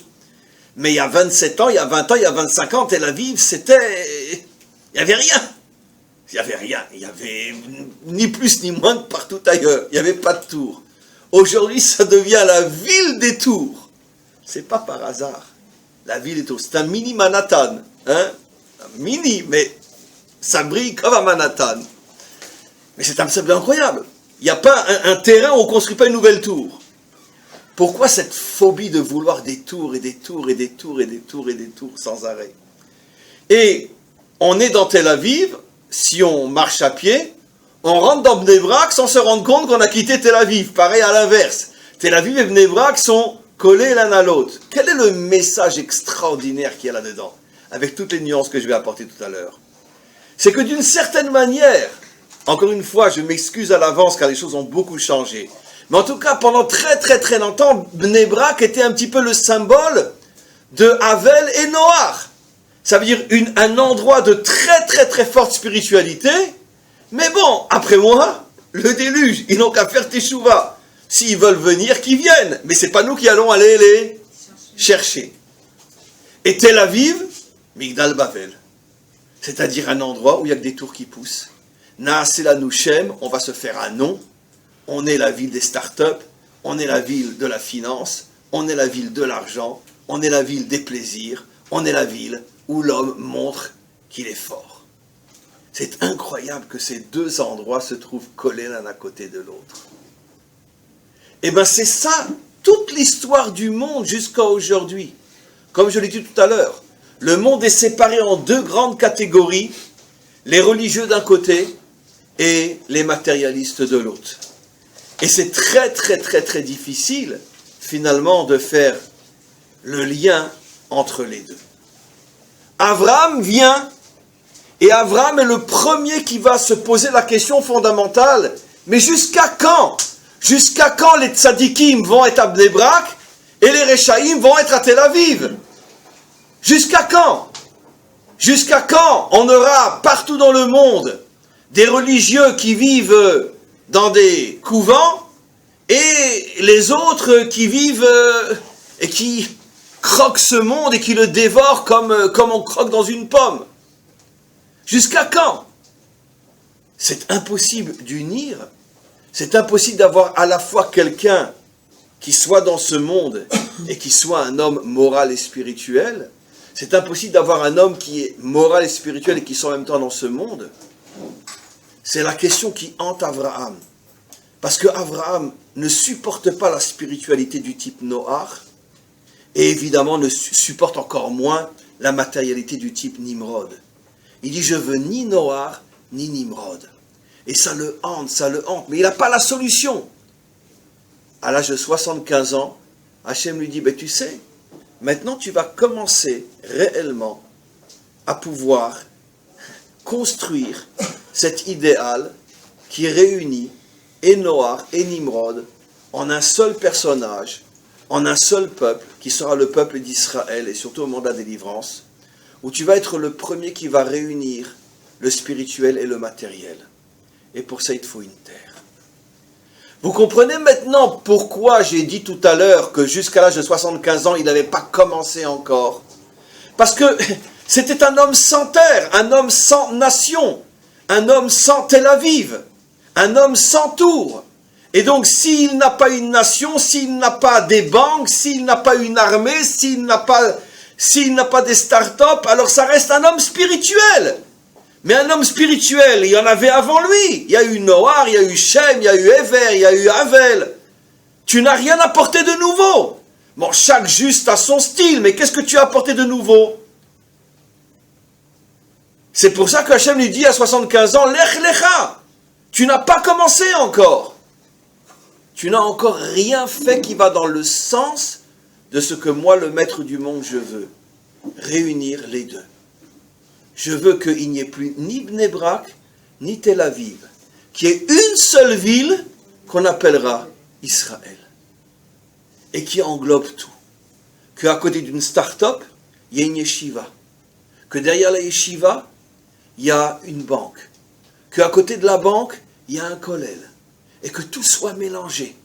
Speaker 1: Mais il y a 27 ans, il y a 20 ans, il y a 25 ans, Tel Aviv, c'était... il n'y avait rien. Il n'y avait rien. Il n'y avait ni plus ni moins que partout ailleurs. Il n'y avait pas de tours. Aujourd'hui, ça devient la ville des tours. C'est pas par hasard. La ville des tours. C'est un mini Manhattan. Hein? Un mini, mais ça brille comme à Manhattan. Mais c'est absolument incroyable. Il n'y a pas un terrain où on ne construit pas une nouvelle tour. Pourquoi cette phobie de vouloir des tours et des tours et des tours et des tours et des tours sans arrêt? Et on est dans Tel Aviv, si on marche à pied, on rentre dans Bnei Brak sans se rendre compte qu'on a quitté Tel Aviv. Pareil à l'inverse. Tel Aviv et Bnei Brak sont collés l'un à l'autre. Quel est le message extraordinaire qu'il y a là-dedans? Avec toutes les nuances que je vais apporter tout à l'heure. C'est que d'une certaine manière, encore une fois, je m'excuse à l'avance car les choses ont beaucoup changé. Mais en tout cas, pendant très très très longtemps, Bnei Brak était un petit peu le symbole de Havel et Noach. Ça veut dire un endroit de très très très forte spiritualité. Mais bon, après moi, le déluge, ils n'ont qu'à faire teshuva. S'ils veulent venir, qu'ils viennent. Mais c'est pas nous qui allons aller les chercher. Et Tel Aviv, Migdal Bavel. C'est-à-dire un endroit où il y a que des tours qui poussent. Naasela Nushem, on va se faire un nom. On est la ville des startups, on est la ville de la finance, on est la ville de l'argent, on est la ville des plaisirs, on est la ville où l'homme montre qu'il est fort. C'est incroyable que ces deux endroits se trouvent collés l'un à côté de l'autre. Et bien c'est ça, toute l'histoire du monde jusqu'à aujourd'hui. Comme je l'ai dit tout à l'heure, le monde est séparé en deux grandes catégories, les religieux d'un côté et les matérialistes de l'autre. Et c'est très très très très difficile finalement de faire le lien entre les deux. Abraham vient, et Abraham est le premier qui va se poser la question fondamentale, mais jusqu'à quand? Jusqu'à quand les tzadikim vont être à Bnei Brak et les Rechaïm vont être à Tel Aviv? Jusqu'à quand? Jusqu'à quand on aura partout dans le monde des religieux qui vivent dans des couvents et les autres qui vivent et qui croquent ce monde et qui le dévorent comme on croque dans une pomme? Jusqu'à quand? C'est impossible d'unir. C'est impossible d'avoir à la fois quelqu'un qui soit dans ce monde et qui soit un homme moral et spirituel. C'est impossible d'avoir un homme qui est moral et spirituel et qui soit en même temps dans ce monde. C'est la question qui hante Abraham. Parce que Abraham ne supporte pas la spiritualité du type Noach et évidemment ne supporte encore moins la matérialité du type Nimrod. Il dit, je veux ni Noach ni Nimrod. Et ça le hante, mais il n'a pas la solution. À l'âge de 75 ans, Hachem lui dit, tu sais, maintenant tu vas commencer réellement à pouvoir construire cet idéal qui réunit et Noach et Nimrod en un seul personnage, en un seul peuple, qui sera le peuple d'Israël et surtout au moment de la délivrance, où tu vas être le premier qui va réunir le spirituel et le matériel. Et pour ça, il te faut une terre. Vous comprenez maintenant pourquoi j'ai dit tout à l'heure que jusqu'à l'âge de 75 ans, il n'avait pas commencé encore? Parce que c'était un homme sans terre, un homme sans nation, un homme sans Tel Aviv, un homme sans tour. Et donc, s'il n'a pas une nation, s'il n'a pas des banques, s'il n'a pas une armée, s'il n'a pas des start-up, alors ça reste un homme spirituel. Mais un homme spirituel, il y en avait avant lui. Il y a eu Noach, il y a eu Shem, il y a eu Ever, il y a eu Havel. Tu n'as rien apporté de nouveau. Bon, chaque juste a son style, mais qu'est-ce que tu as apporté de nouveau? C'est pour ça que Hachem lui dit à 75 ans, Lech Lecha, tu n'as pas commencé encore. Tu n'as encore rien fait qui va dans le sens de ce que moi, le maître du monde, je veux. Réunir les deux. Je veux qu'il n'y ait plus ni Bnei Brak, ni Tel Aviv. Qu'il y ait une seule ville qu'on appellera Israël. Et qui englobe tout. Qu'à côté d'une start-up, il y a une yeshiva. Que derrière la yeshiva, il y a une banque. Qu'à côté de la banque, il y a un kollel. Et que tout soit mélangé.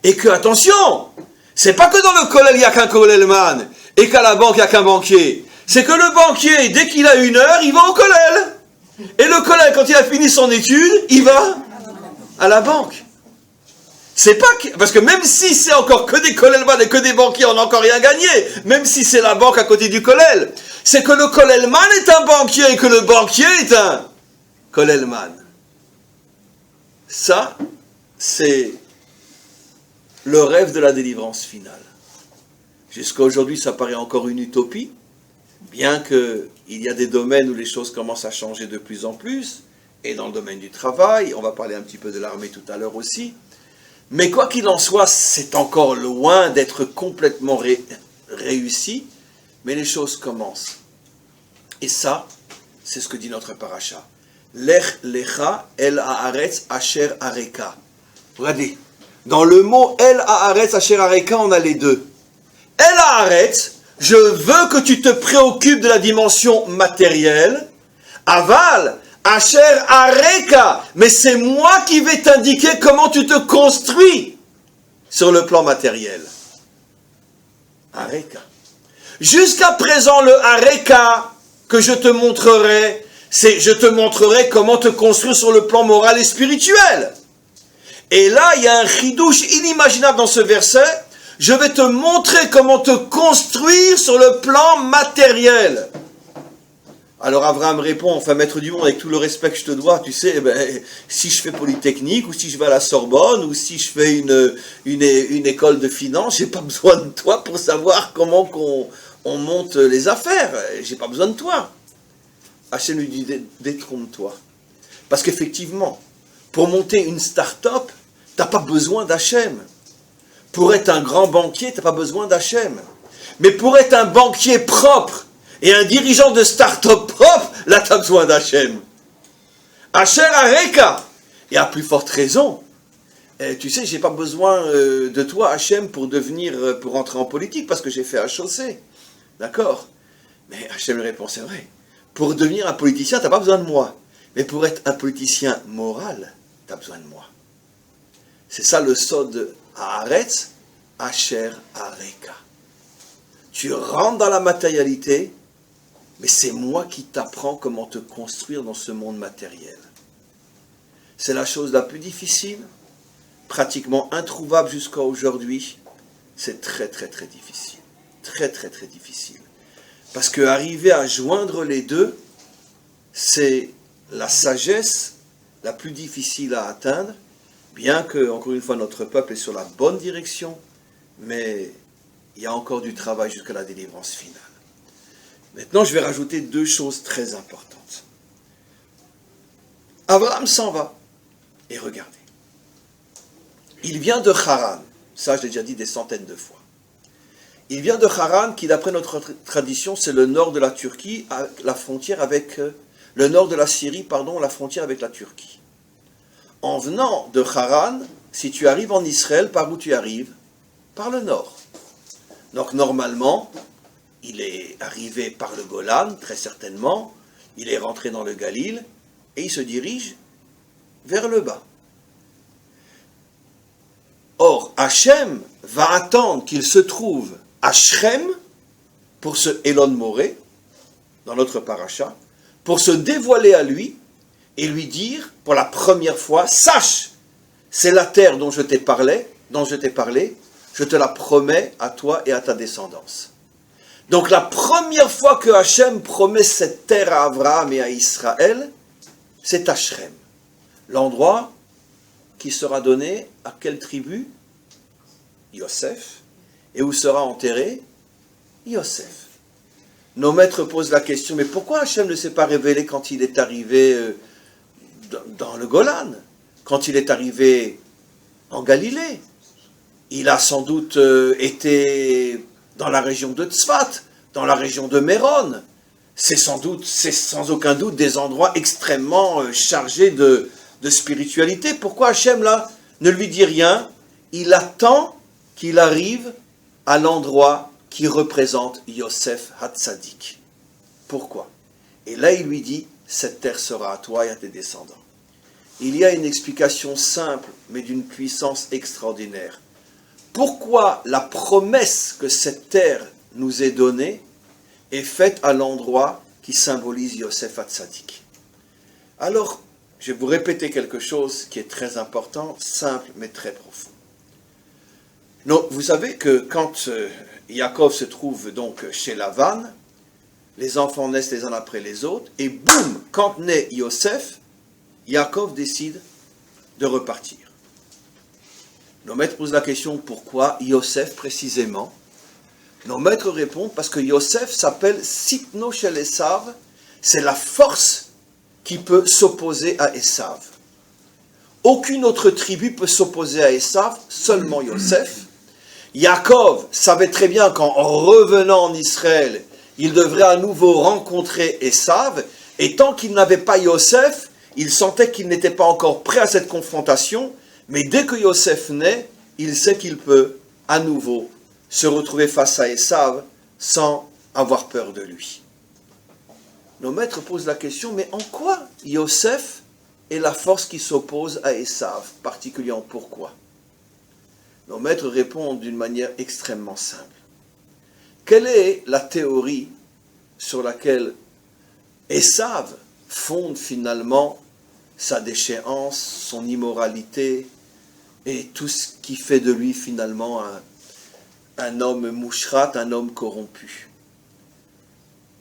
Speaker 1: Et que, attention, c'est pas que dans le kollel, il n'y a qu'un kollelman. Et qu'à la banque, il n'y a qu'un banquier. C'est que le banquier, dès qu'il a une heure, il va au kollel. Et le collègue, quand il a fini son étude, il va à la banque. C'est pas que, parce que même si c'est encore que des kollelman et que des banquiers, on n'a encore rien gagné, même si c'est la banque à côté du kollel, c'est que le kollelman est un banquier et que le banquier est un kollelman. Ça, c'est le rêve de la délivrance finale. Jusqu'à aujourd'hui, ça paraît encore une utopie, bien qu'il y a des domaines où les choses commencent à changer de plus en plus, et dans le domaine du travail, on va parler un petit peu de l'armée tout à l'heure aussi. Mais quoi qu'il en soit, c'est encore loin d'être complètement réussi, mais les choses commencent. Et ça, c'est ce que dit notre paracha. Lech lecha el haaretz asher areka. Regardez, dans le mot el haaretz asher areka, on a les deux. El haaretz, je veux que tu te préoccupes de la dimension matérielle. Aval, asher areka, mais c'est moi qui vais t'indiquer comment tu te construis sur le plan matériel. Areka. Jusqu'à présent, le areka que je te montrerai, c'est je te montrerai comment te construire sur le plan moral et spirituel. Et là, il y a un chidouche inimaginable dans ce verset. Je vais te montrer comment te construire sur le plan matériel. Alors Abraham répond, enfin maître du monde, avec tout le respect que je te dois, tu sais, si je fais Polytechnique, ou si je vais à la Sorbonne, ou si je fais une école de finance, j'ai pas besoin de toi pour savoir comment on monte les affaires. J'ai pas besoin de toi. Hachem lui dit, détrompe-toi. Parce qu'effectivement, pour monter une start-up, t'as pas besoin d'Hachem. Pour être un grand banquier, t'as pas besoin d'Hachem. Mais pour être un banquier propre, et un dirigeant de start-up propre, là tu as besoin d'Hachem. Asher Areka. Et à plus forte raison, tu sais, j'ai pas besoin de toi, Hachem, pour entrer en politique, parce que j'ai fait HEC. D'accord? Mais Hachem lui répond, c'est vrai. Pour devenir un politicien, tu n'as pas besoin de moi. Mais pour être un politicien moral, tu as besoin de moi. C'est ça le sod Haaretz, Asher Areka. Tu rentres dans la matérialité, mais c'est moi qui t'apprends comment te construire dans ce monde matériel. C'est la chose la plus difficile, pratiquement introuvable jusqu'à aujourd'hui. C'est très très très difficile. Très très très difficile. Parce qu'arriver à joindre les deux, c'est la sagesse la plus difficile à atteindre, bien que, encore une fois, notre peuple est sur la bonne direction, mais il y a encore du travail jusqu'à la délivrance finale. Maintenant, je vais rajouter deux choses très importantes. Abraham s'en va. Et regardez. Il vient de Haran. Ça, je l'ai déjà dit des centaines de fois. Il vient de Haran, qui, d'après notre tradition, c'est le nord de la Turquie, la frontière avec... le nord de la Syrie, pardon, la frontière avec la Turquie. En venant de Haran, si tu arrives en Israël, par où tu arrives? Par le nord. Donc, normalement... il est arrivé par le Golan, très certainement, il est rentré dans le Galil, et il se dirige vers le bas. Or, Hachem va attendre qu'il se trouve à Shrem, pour ce Elon Moré, dans notre paracha, pour se dévoiler à lui, et lui dire, pour la première fois, sache, c'est la terre dont je t'ai parlé, je te la promets à toi et à ta descendance. Donc la première fois que Hachem promet cette terre à Abraham et à Israël, c'est à Shrem, l'endroit qui sera donné à quelle tribu? Yosef. Et où sera enterré? Yosef. Nos maîtres posent la question, mais pourquoi Hachem ne s'est pas révélé quand il est arrivé dans le Golan, quand il est arrivé en Galilée? Il a sans doute été... dans la région de Tzfat, dans la région de Méron. C'est sans aucun doute des endroits extrêmement chargés de spiritualité. Pourquoi Hachem, là, ne lui dit rien? Il attend qu'il arrive à l'endroit qui représente Yosef Hatzadik. Pourquoi? Et là, il lui dit, cette terre sera à toi et à tes descendants. Il y a une explication simple, mais d'une puissance extraordinaire. Pourquoi la promesse que cette terre nous est donnée est faite à l'endroit qui symbolise Yosef Hatzadik? Alors, je vais vous répéter quelque chose qui est très important, simple mais très profond. Donc, vous savez que quand Yaakov se trouve donc chez Lavan, les enfants naissent les uns après les autres, et boum, quand naît Yosef, Yaakov décide de repartir. Nos maîtres posent la question, pourquoi Yosef précisément? Nos maîtres répondent, parce que Yosef s'appelle Sitno Shel Esav, c'est la force qui peut s'opposer à Esav. Aucune autre tribu peut s'opposer à Esav, seulement Yosef. Yaakov savait très bien qu'en revenant en Israël, il devrait à nouveau rencontrer Esav, et tant qu'il n'avait pas Yosef, il sentait qu'il n'était pas encore prêt à cette confrontation, mais dès que Yosef naît, il sait qu'il peut à nouveau se retrouver face à Esav sans avoir peur de lui. Nos maîtres posent la question, mais en quoi Yosef est la force qui s'oppose à Esav, particulièrement pourquoi? Nos maîtres répondent d'une manière extrêmement simple. Quelle est la théorie sur laquelle Esav fonde finalement sa déchéance, son immoralité et tout ce qui fait de lui finalement un homme mouchrat, un homme corrompu?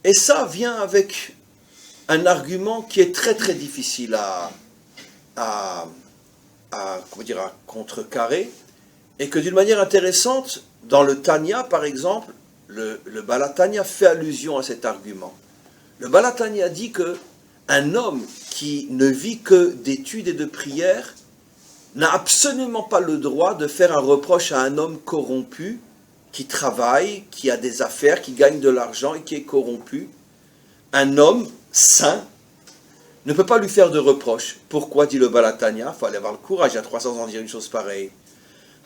Speaker 1: Esav vient avec un argument qui est très très difficile à contrecarrer, et que d'une manière intéressante, dans le Tanya par exemple, le Baal HaTanya fait allusion à cet argument. Le Baal HaTanya dit que un homme qui ne vit que d'études et de prières n'a absolument pas le droit de faire un reproche à un homme corrompu qui travaille, qui a des affaires, qui gagne de l'argent et qui est corrompu. Un homme saint ne peut pas lui faire de reproche. Pourquoi, dit le Baal HaTanya? Il fallait avoir le courage, il y a 300 ans, de dire une chose pareille.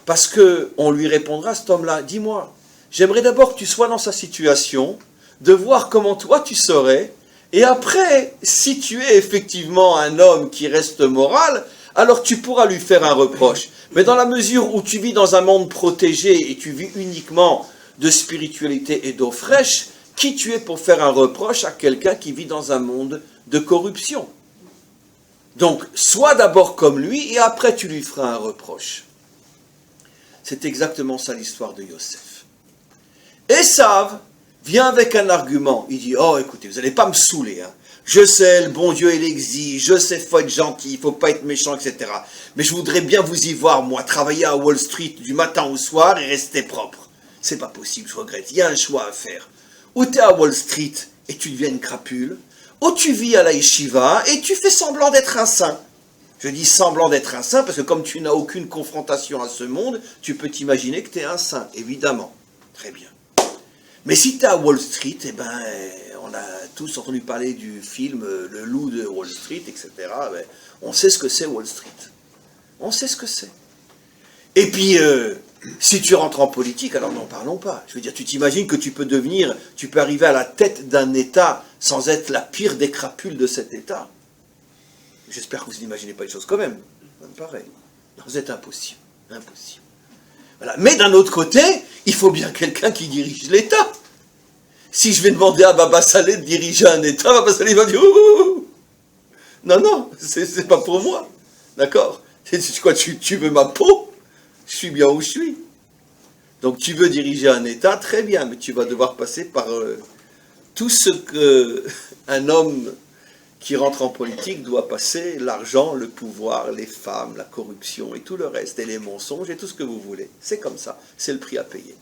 Speaker 1: Parce qu'on lui répondra, cet homme-là, dis-moi, j'aimerais d'abord que tu sois dans sa situation, de voir comment toi tu serais, et après, si tu es effectivement un homme qui reste moral, alors tu pourras lui faire un reproche. Mais dans la mesure où tu vis dans un monde protégé et tu vis uniquement de spiritualité et d'eau fraîche, qui tu es pour faire un reproche à quelqu'un qui vit dans un monde de corruption? Donc, sois d'abord comme lui et après tu lui feras un reproche. C'est exactement ça l'histoire de Yosef. Esav vient avec un argument. Il dit, oh écoutez, vous n'allez pas me saouler. Hein. Je sais, le bon Dieu il existe, je sais, il faut être gentil, il ne faut pas être méchant, etc. Mais je voudrais bien vous y voir, moi, travailler à Wall Street du matin au soir et rester propre. C'est pas possible, je regrette. Il y a un choix à faire. Ou tu es à Wall Street et tu deviens une crapule, ou tu vis à la yeshiva et tu fais semblant d'être un saint. Je dis semblant d'être un saint parce que comme tu n'as aucune confrontation à ce monde, tu peux t'imaginer que tu es un saint, évidemment. Très bien. Mais si tu es à Wall Street, eh ben, on a tous entendu parler du film Le loup de Wall Street, etc. Ben, on sait ce que c'est Wall Street. On sait ce que c'est. Et puis, si tu rentres en politique, alors n'en parlons pas. Je veux dire, tu t'imagines que tu peux arriver à la tête d'un État sans être la pire des crapules de cet État. J'espère que vous n'imaginez pas les choses quand même. Ça me paraît. Non, c'est impossible. Impossible. Voilà. Mais d'un autre côté, il faut bien quelqu'un qui dirige l'État. Si je vais demander à Baba Saleh de diriger un État, Baba Saleh va dire ouh. Non, non, c'est pas pour moi. D'accord? C'est quoi, tu veux ma peau? Je suis bien où je suis. Donc tu veux diriger un État, très bien, mais tu vas devoir passer par tout ce qu'un homme qui rentre en politique doit passer, l'argent, le pouvoir, les femmes, la corruption et tout le reste, et les mensonges et tout ce que vous voulez. C'est comme ça, c'est le prix à payer.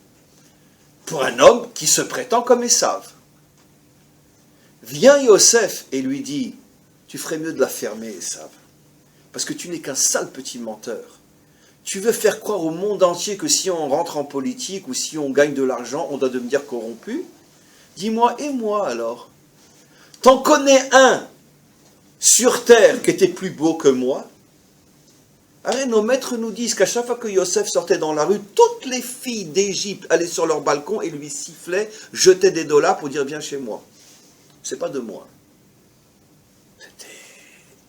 Speaker 1: Pour un homme qui se prétend comme Esav. Vient Yosef et lui dit, tu ferais mieux de la fermer, Esav, parce que tu n'es qu'un sale petit menteur. Tu veux faire croire au monde entier que si on rentre en politique ou si on gagne de l'argent, on doit devenir corrompu? Dis-moi, et moi alors? T'en connais un sur terre qui était plus beau que moi? Allez, nos maîtres nous disent qu'à chaque fois que Yosef sortait dans la rue, toutes les filles d'Égypte allaient sur leur balcon et lui sifflaient, jetaient des dollars pour dire viens chez moi. C'est pas de moi.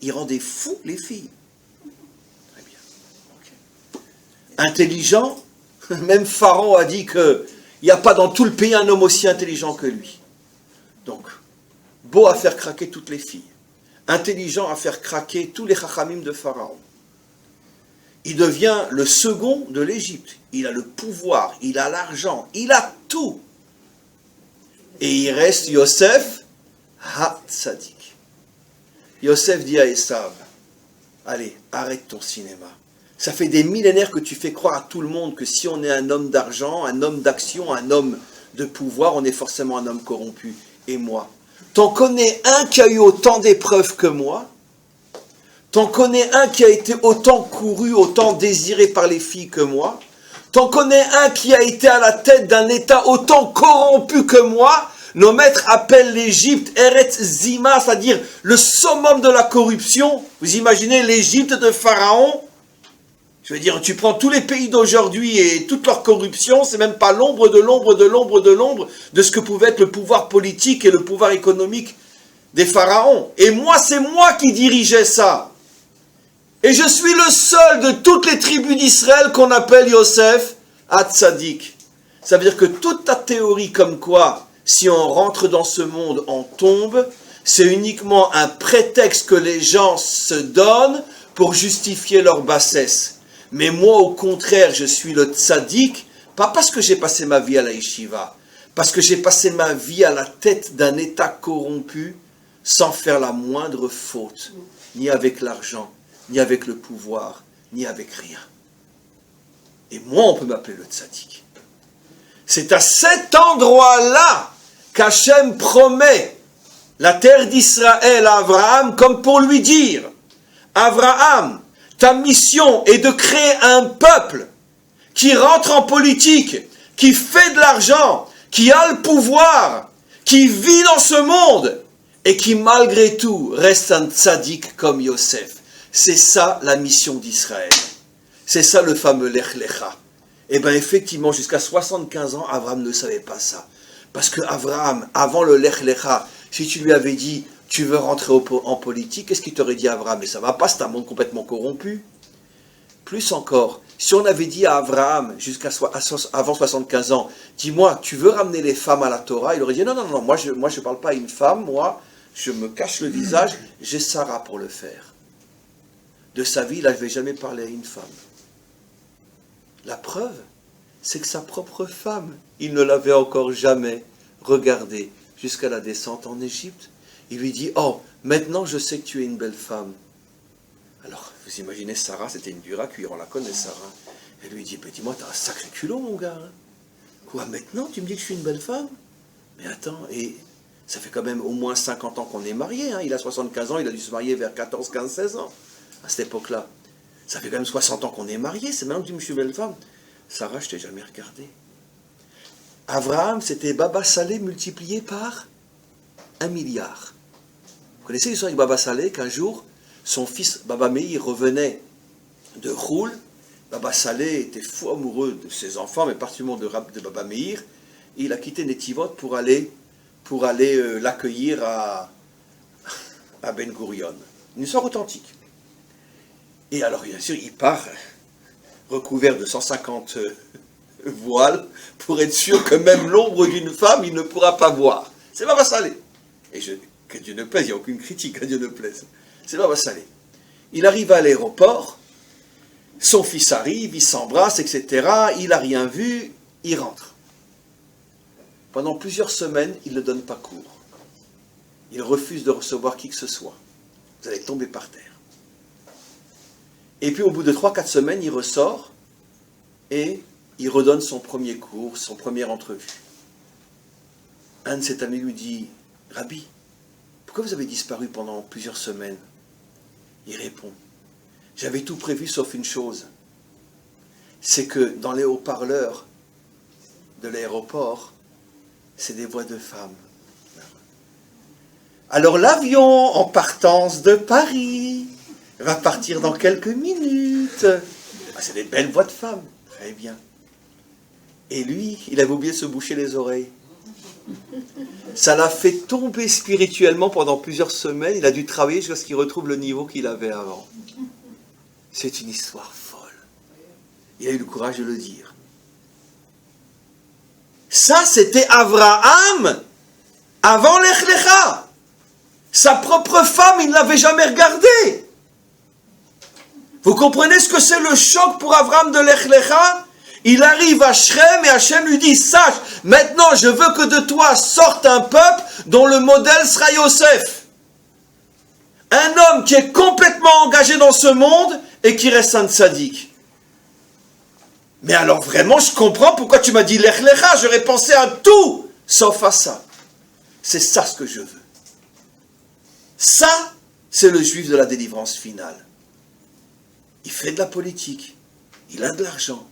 Speaker 1: Il rendait fou les filles. Très bien. Okay. Intelligent, même Pharaon a dit qu'il n'y a pas dans tout le pays un homme aussi intelligent que lui. Donc, beau à faire craquer toutes les filles. intelligent à faire craquer tous les chachamim de Pharaon. Il devient le second de l'Égypte. Il a le pouvoir, il a l'argent, il a tout. Et il reste Yosef ha-tzadik. Yosef dit à Esav, allez, arrête ton cinéma. Ça fait des millénaires que tu fais croire à tout le monde que si on est un homme d'argent, un homme d'action, un homme de pouvoir, on est forcément un homme corrompu. Et moi, t'en connais un qui a eu autant d'épreuves que moi? T'en connais un qui a été autant couru, autant désiré par les filles que moi? T'en connais un qui a été à la tête d'un État autant corrompu que moi? Nos maîtres appellent l'Égypte Eretz Zima, c'est-à-dire le summum de la corruption. Vous imaginez l'Égypte de Pharaon? Je veux dire, tu prends tous les pays d'aujourd'hui et toute leur corruption, c'est même pas l'ombre de ce que pouvait être le pouvoir politique et le pouvoir économique des pharaons. Et moi, c'est moi qui dirigeais ça. Et je suis le seul de toutes les tribus d'Israël qu'on appelle Yosef ha-tzadik. Ça veut dire que toute ta théorie comme quoi, si on rentre dans ce monde, on tombe, c'est uniquement un prétexte que les gens se donnent pour justifier leur bassesse. Mais moi, au contraire, je suis le tzaddik, pas parce que j'ai passé ma vie à la yeshiva, parce que j'ai passé ma vie à la tête d'un État corrompu, sans faire la moindre faute, ni avec l'argent, ni avec le pouvoir, ni avec rien. Et moi, on peut m'appeler le tzaddik. C'est à cet endroit-là qu'Hachem promet la terre d'Israël à Abraham, comme pour lui dire, Abraham, ta mission est de créer un peuple qui rentre en politique, qui fait de l'argent, qui a le pouvoir, qui vit dans ce monde et qui malgré tout reste un tzaddik comme Yosef. C'est ça la mission d'Israël. C'est ça le fameux Lech Lecha. Et bien effectivement, jusqu'à 75 ans, Abraham ne savait pas ça. Parce que Abraham, avant le Lech Lecha, si tu lui avais dit tu veux rentrer en politique, qu'est-ce qu'il t'aurait dit Abraham? Mais ça va pas, c'est un monde complètement corrompu. Plus encore, si on avait dit à Abraham, avant 75 ans, dis-moi, tu veux ramener les femmes à la Torah? Il aurait dit, non, moi je parle pas à une femme, moi, je me cache le visage, j'ai Sarah pour le faire. De sa vie, il n'avait jamais parlé à une femme. La preuve, c'est que sa propre femme, il ne l'avait encore jamais regardée jusqu'à la descente en Égypte. Il lui dit, oh, maintenant je sais que tu es une belle femme. Alors, vous imaginez Sarah, c'était une dure à cuire, on la connaît Sarah. Elle lui dit, dis-moi, t'as un sacré culot mon gars. Hein. Quoi, maintenant tu me dis que je suis une belle femme? Mais attends, et ça fait quand même au moins 50 ans qu'on est mariés. Hein. Il a 75 ans, il a dû se marier vers 14, 15, 16 ans, à cette époque-là. Ça fait quand même 60 ans qu'on est mariés, c'est maintenant que tu me dis que je suis une belle femme. Sarah, je t'ai jamais regardé. Abraham, c'était Baba Salé multiplié par 1 milliard. Vous connaissez l'histoire avec Baba Salé, qu'un jour, son fils Baba Meir revenait de Roule. Baba Salé était fou amoureux de ses enfants, mais particulièrement de Baba Meir. Et il a quitté Netivot pour aller l'accueillir à Ben Gurion. Une histoire authentique. Et alors, bien sûr, il part recouvert de 150 voiles pour être sûr que même l'ombre d'une femme, il ne pourra pas voir. C'est Baba Salé. Et que Dieu ne plaise, il n'y a aucune critique, que Dieu ne plaise. C'est Baba Salé. Il arrive à l'aéroport, son fils arrive, il s'embrasse, etc. Il n'a rien vu, il rentre. Pendant plusieurs semaines, il ne donne pas cours. Il refuse de recevoir qui que ce soit. Vous allez tomber par terre. Et puis au bout de 3-4 semaines, il ressort et il redonne son premier cours, son première entrevue. Un de ses amis lui dit, « Rabbi, pourquoi vous avez disparu pendant plusieurs semaines ?» Il répond, « J'avais tout prévu sauf une chose. C'est que dans les haut-parleurs de l'aéroport, c'est des voix de femmes. Alors l'avion en partance de Paris va partir dans quelques minutes. Ah, c'est des belles voix de femmes. Très bien. Et lui, il avait oublié de se boucher les oreilles. Ça l'a fait tomber spirituellement pendant plusieurs semaines. Il a dû travailler jusqu'à ce qu'il retrouve le niveau qu'il avait avant. C'est une histoire folle. Il a eu le courage de le dire. Ça, c'était Abraham avant Lech Lecha. Sa propre femme, il ne l'avait jamais regardée. Vous comprenez ce que c'est le choc pour Abraham de Lech Lecha? Il arrive à Shrem et Hachem lui dit, sache, maintenant je veux que de toi sorte un peuple dont le modèle sera Yosef. Un homme qui est complètement engagé dans ce monde et qui reste un tzaddik. Mais alors vraiment, je comprends pourquoi tu m'as dit Lech Lecha, j'aurais pensé à tout, sauf à ça. C'est ça ce que je veux. Ça, c'est le juif de la délivrance finale. Il fait de la politique, il a de l'argent,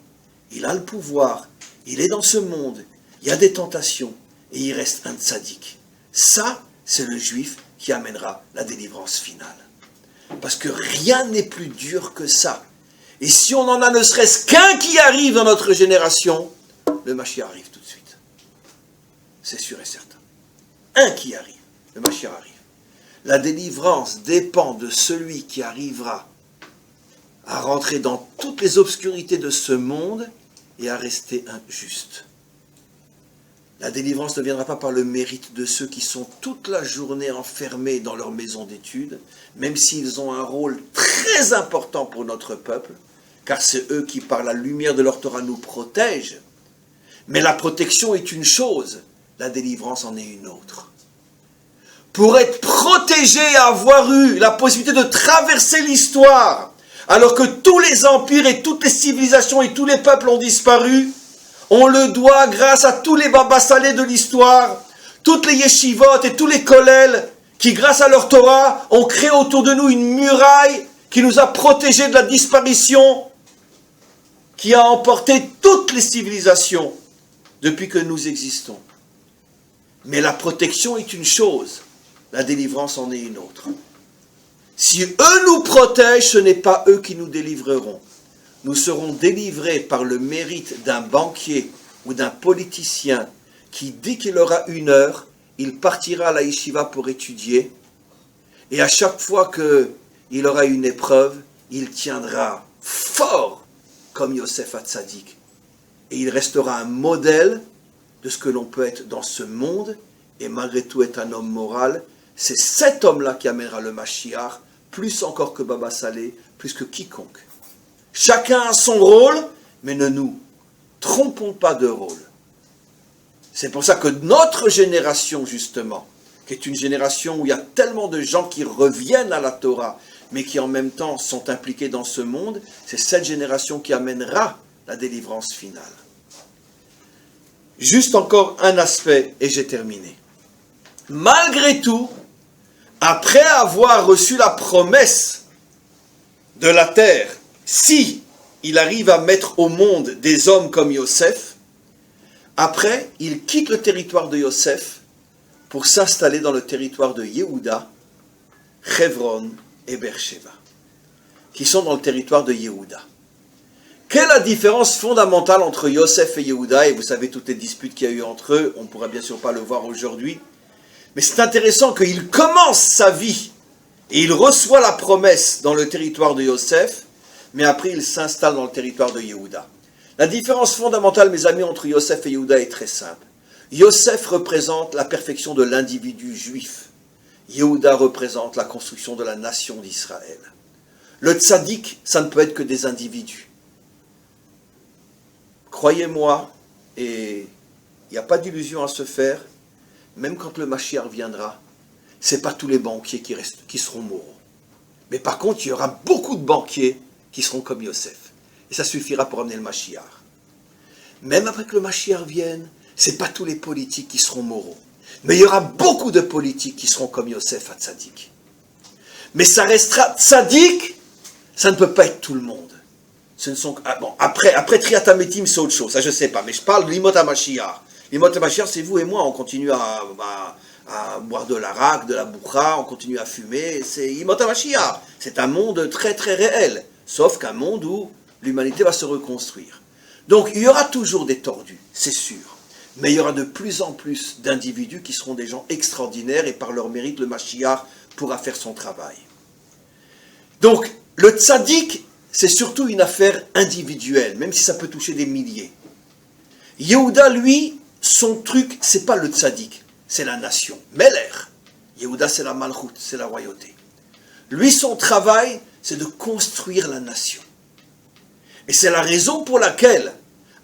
Speaker 1: il a le pouvoir, il est dans ce monde, il y a des tentations, et il reste un tzaddik. Ça, c'est le juif qui amènera la délivrance finale. Parce que rien n'est plus dur que ça. Et si on en a ne serait-ce qu'un qui arrive dans notre génération, le Mashiach arrive tout de suite. C'est sûr et certain. Un qui arrive, le Mashiach arrive. La délivrance dépend de celui qui arrivera à rentrer dans toutes les obscurités de ce monde et à rester injuste. La délivrance ne viendra pas par le mérite de ceux qui sont toute la journée enfermés dans leur maison d'études, même s'ils ont un rôle très important pour notre peuple, car c'est eux qui, par la lumière de leur Torah, nous protègent. Mais la protection est une chose, la délivrance en est une autre. Pour être protégé et avoir eu la possibilité de traverser l'histoire, alors que tous les empires et toutes les civilisations et tous les peuples ont disparu, on le doit grâce à tous les Baba Salé de l'histoire, toutes les yeshivot et tous les kollels qui, grâce à leur Torah, ont créé autour de nous une muraille qui nous a protégés de la disparition, qui a emporté toutes les civilisations depuis que nous existons. Mais la protection est une chose, la délivrance en est une autre. Si eux nous protègent, ce n'est pas eux qui nous délivreront. Nous serons délivrés par le mérite d'un banquier ou d'un politicien qui, dès qu'il aura 1 heure, il partira à la yeshiva pour étudier, et à chaque fois qu'il aura une épreuve, il tiendra fort comme Yosef Hatzadik. Et il restera un modèle de ce que l'on peut être dans ce monde, et malgré tout être un homme moral. C'est cet homme-là qui amènera le Mashiach, plus encore que Baba Salé, plus que quiconque. Chacun a son rôle, mais ne nous trompons pas de rôle. C'est pour ça que notre génération, justement, qui est une génération où il y a tellement de gens qui reviennent à la Torah, mais qui en même temps sont impliqués dans ce monde, c'est cette génération qui amènera la délivrance finale. Juste encore un aspect, et j'ai terminé. Malgré tout, après avoir reçu la promesse de la terre, si il arrive à mettre au monde des hommes comme Yosef, après, il quitte le territoire de Yosef pour s'installer dans le territoire de Yehuda, Hebron et Beersheba, qui sont dans le territoire de Yehuda. Quelle est la différence fondamentale entre Yosef et Yehuda? Et vous savez toutes les disputes qu'il y a eu entre eux, on ne pourra bien sûr pas le voir aujourd'hui, mais c'est intéressant qu'il commence sa vie et il reçoit la promesse dans le territoire de Yosef, mais après il s'installe dans le territoire de Yehuda. La différence fondamentale, mes amis, entre Yosef et Yehuda est très simple. Yosef représente la perfection de l'individu juif. Yehuda représente la construction de la nation d'Israël. Le tzaddik, ça ne peut être que des individus. Croyez-moi, et il n'y a pas d'illusion à se faire, même quand le Mashiach viendra, ce n'est pas tous les banquiers qui seront moraux. Mais par contre, il y aura beaucoup de banquiers qui seront comme Yosef. Et ça suffira pour amener le Mashiach. Même après que le Mashiach vienne, ce n'est pas tous les politiques qui seront moraux. Mais il y aura beaucoup de politiques qui seront comme Yosef Hatzadik. Mais ça restera tzaddik, ça ne peut pas être tout le monde. Ce ne sont, après Triat Hametim, c'est autre chose, ça je ne sais pas, mais je parle de l'Imot HaMashiach. L'Imot HaMashiach, c'est vous et moi, on continue à boire de l'arak, de la boukha, on continue à fumer, c'est Imot HaMashiach. C'est un monde très très réel, sauf qu'un monde où l'humanité va se reconstruire. Donc il y aura toujours des tordus, c'est sûr, mais il y aura de plus en plus d'individus qui seront des gens extraordinaires et par leur mérite, le Mashiach pourra faire son travail. Donc le tzaddik, c'est surtout une affaire individuelle, même si ça peut toucher des milliers. Yehuda, lui, son truc, c'est pas le tzaddik, c'est la nation. Meler. Yehuda, c'est la Malchut, c'est la royauté. Lui, son travail, c'est de construire la nation. Et c'est la raison pour laquelle,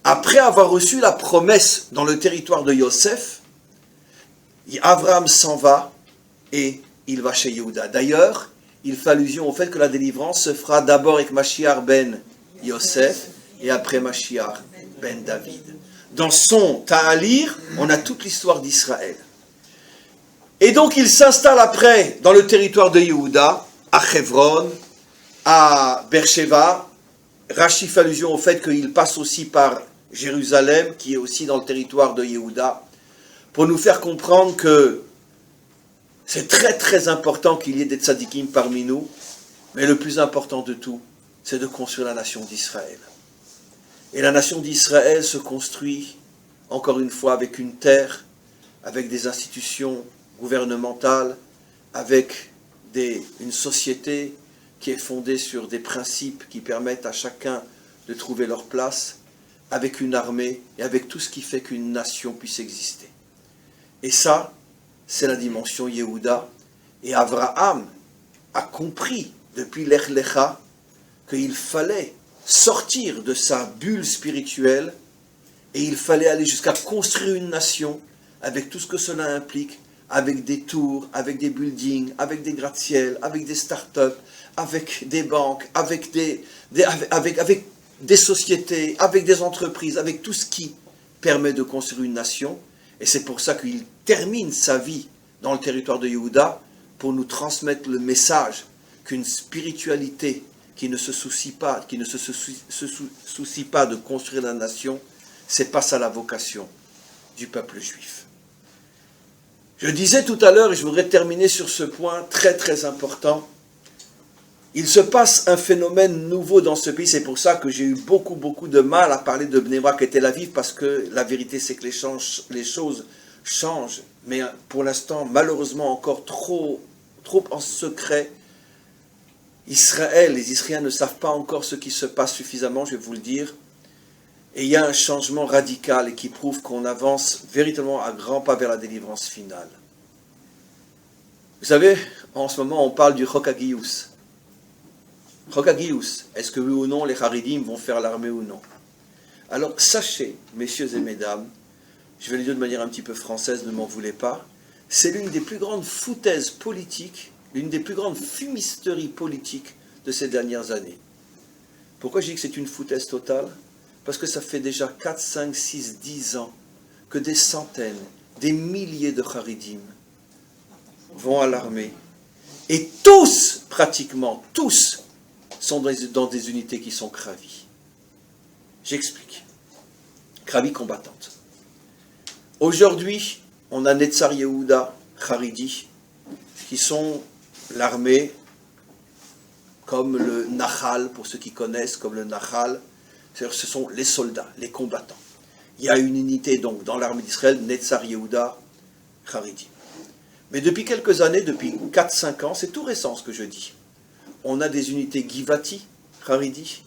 Speaker 1: après avoir reçu la promesse dans le territoire de Yosef, Abraham s'en va et il va chez Yehuda. D'ailleurs, il fait allusion au fait que la délivrance se fera d'abord avec Mashiach ben Yosef et après Mashiach ben David. Dans son Ta'alir, on a toute l'histoire d'Israël. Et donc il s'installe après dans le territoire de Yehuda, à Hebron, à Beersheba. Rashi fait allusion au fait qu'il passe aussi par Jérusalem, qui est aussi dans le territoire de Yehuda, pour nous faire comprendre que c'est très très important qu'il y ait des tzadikim parmi nous, mais le plus important de tout, c'est de construire la nation d'Israël. Et la nation d'Israël se construit, encore une fois, avec une terre, avec des institutions gouvernementales, avec une société qui est fondée sur des principes qui permettent à chacun de trouver leur place, avec une armée et avec tout ce qui fait qu'une nation puisse exister. Et ça, c'est la dimension Yehuda. Et Abraham a compris depuis l'Ech Lecha qu'il fallait sortir de sa bulle spirituelle et il fallait aller jusqu'à construire une nation avec tout ce que cela implique, avec des tours, avec des buildings, avec des gratte-ciel, avec des start-up, avec des banques, avec des sociétés, avec des entreprises, avec tout ce qui permet de construire une nation. Et c'est pour ça qu'il termine sa vie dans le territoire de Yehuda pour nous transmettre le message qu'une spiritualité qui ne se soucie pas de construire la nation, c'est pas ça la vocation du peuple juif. Je disais tout à l'heure, et je voudrais terminer sur ce point très très important, il se passe un phénomène nouveau dans ce pays, c'est pour ça que j'ai eu beaucoup de mal à parler de Bnei Brak et Tel Aviv, parce que la vérité c'est que les choses changent, mais pour l'instant malheureusement encore trop en secret. Israël, les Israéliens ne savent pas encore ce qui se passe suffisamment, je vais vous le dire, et il y a un changement radical et qui prouve qu'on avance véritablement à grands pas vers la délivrance finale. Vous savez, en ce moment on parle du Chok HaGiyus. Chok HaGiyus, est-ce que oui ou non les Haridim vont faire l'armée ou non? Alors sachez, messieurs et mesdames, je vais le dire de manière un petit peu française, ne m'en voulez pas, c'est l'une des plus grandes foutaises politiques, l'une des plus grandes fumisteries politiques de ces dernières années. Pourquoi je dis que c'est une foutaise totale? Parce que ça fait déjà 4, 5, 6, 10 ans que des centaines, des milliers de Haridim vont à l'armée. Et tous, pratiquement tous, sont dans des unités qui sont Kravi. J'explique. Kravi combattante. Aujourd'hui, on a Netzar Yehuda, Haridi, qui sont l'armée, comme le Nahal, pour ceux qui connaissent, comme le Nahal, c'est-à-dire ce sont les soldats, les combattants. Il y a une unité donc dans l'armée d'Israël, Netzar Yehuda, Haridi. Mais depuis quelques années, depuis 4-5 ans, c'est tout récent ce que je dis, on a des unités Givati, Haridi,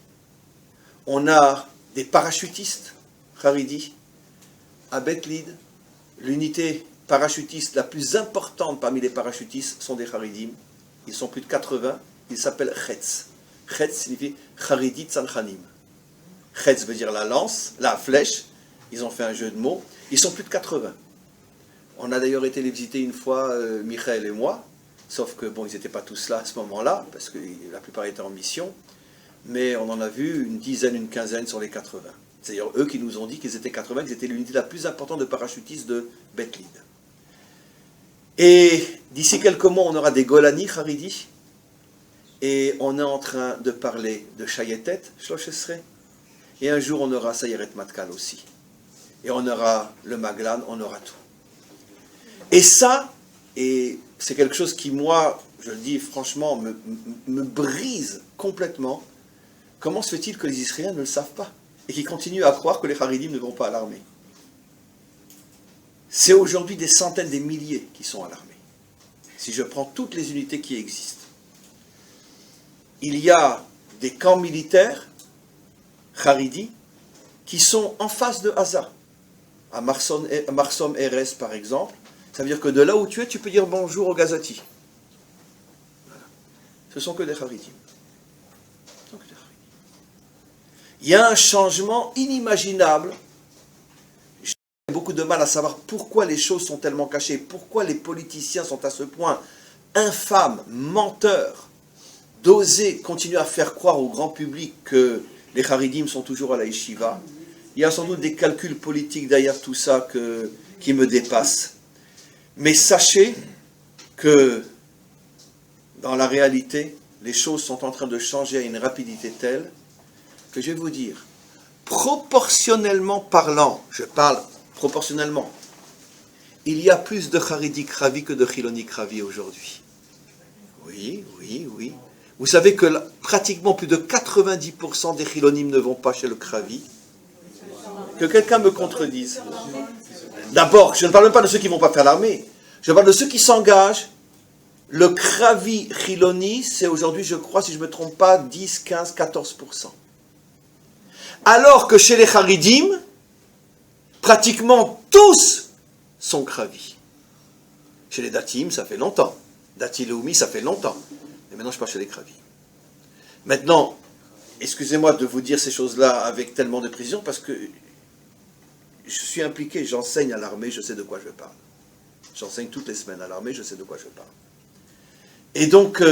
Speaker 1: on a des parachutistes, Haridi, à Beth Lid, l'unité parachutiste la plus importante parmi les parachutistes sont des Haridim, ils sont plus de 80, ils s'appellent Chetz. Chetz signifie Haridi Tzalchanim. Chetz veut dire la lance, la flèche, ils ont fait un jeu de mots, ils sont plus de 80. On a d'ailleurs été les visiter une fois, Michael et moi, sauf que bon, ils n'étaient pas tous là à ce moment-là, parce que la plupart étaient en mission, mais on en a vu une dizaine, une quinzaine sur les 80. C'est d'ailleurs eux qui nous ont dit qu'ils étaient 80, qu'ils étaient l'unité la plus importante de parachutistes de Beth Lid. Et d'ici quelques mois, on aura des Golani Haridi, et on est en train de parler de Shayetet, Shlosh Esrei, et un jour on aura Sayeret Matkal aussi. Et on aura le Maglan, on aura tout. Et ça, et c'est quelque chose qui, moi, je le dis franchement, me brise complètement. Comment se fait-il que les Israéliens ne le savent pas et qu'ils continuent à croire que les Haridim ne vont pas à l'armée? C'est aujourd'hui des centaines, des milliers qui sont à l'armée. Si je prends toutes les unités qui existent, il y a des camps militaires Haridi qui sont en face de Haza. À Marsom Erez, par exemple, Ça veut dire que de là où tu es, tu peux dire bonjour au Gazati. Voilà. Ce sont que des Haridim. Il y a un changement inimaginable. J'ai beaucoup de mal à savoir pourquoi les choses sont tellement cachées, pourquoi les politiciens sont à ce point infâmes, menteurs, d'oser continuer à faire croire au grand public que les Haridim sont toujours à la yeshiva. Il y a sans doute des calculs politiques derrière tout ça qui me dépassent. Mais sachez que dans la réalité, les choses sont en train de changer à une rapidité telle que je vais vous dire, proportionnellement parlant, je parle proportionnellement, il y a plus de Haridi Kravi que de Chiloni Kravi aujourd'hui. Oui. Vous savez que pratiquement plus de 90% des Chilonim ne vont pas chez le Kravi. Que quelqu'un me contredise. D'abord, je ne parle même pas de ceux qui ne vont pas faire l'armée. Je parle de ceux qui s'engagent. Le Kravi Chiloni, c'est aujourd'hui, je crois, si je ne me trompe pas, 10, 15, 14%. Alors que chez les Haridim, pratiquement tous sont Kravi. Chez les Datim, ça fait longtemps. Dati Leumi, ça fait longtemps. Mais maintenant, je parle chez les Kravi. Maintenant, excusez-moi de vous dire ces choses-là avec tellement de précision, parce que je suis impliqué, j'enseigne à l'armée, je sais de quoi je parle. J'enseigne toutes les semaines à l'armée, je sais de quoi je parle. Et donc,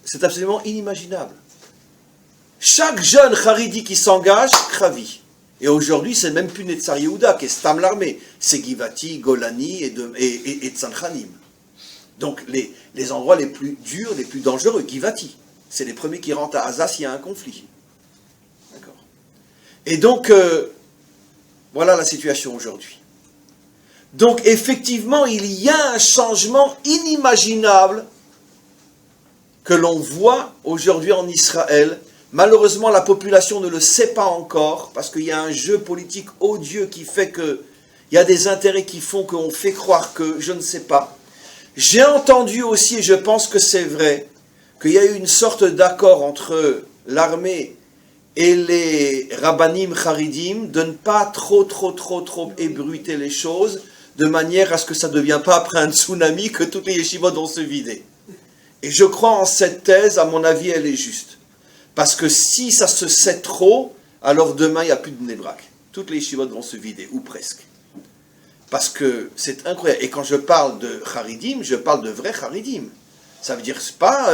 Speaker 1: c'est absolument inimaginable. Chaque jeune Haridi qui s'engage, Kravi. Et aujourd'hui, c'est même plus Netzar Yehuda qui est Stam l'armée. C'est Givati, Golani et Tzanchanim. Donc, les endroits les plus durs, les plus dangereux, Givati. C'est les premiers qui rentrent à Asa s'il y a un conflit. D'accord. Et donc, voilà la situation aujourd'hui. Donc, effectivement, il y a un changement inimaginable que l'on voit aujourd'hui en Israël. Malheureusement, la population ne le sait pas encore, parce qu'il y a un jeu politique odieux qui fait que il y a des intérêts qui font qu'on fait croire que je ne sais pas. J'ai entendu aussi, et je pense que c'est vrai, qu'il y a eu une sorte d'accord entre l'armée et les rabbanim charidim de ne pas trop ébruiter les choses, de manière à ce que ça ne devienne pas après un tsunami que toutes les yeshivot vont se vider. Et je crois en cette thèse, à mon avis, elle est juste. Parce que si ça se sait trop, alors demain, il n'y a plus de Bnei Brak. Toutes les yeshivot vont se vider, ou presque. Parce que c'est incroyable. Et quand je parle de Haridim, je parle de vrais Haridim. Ça veut dire, c'est pas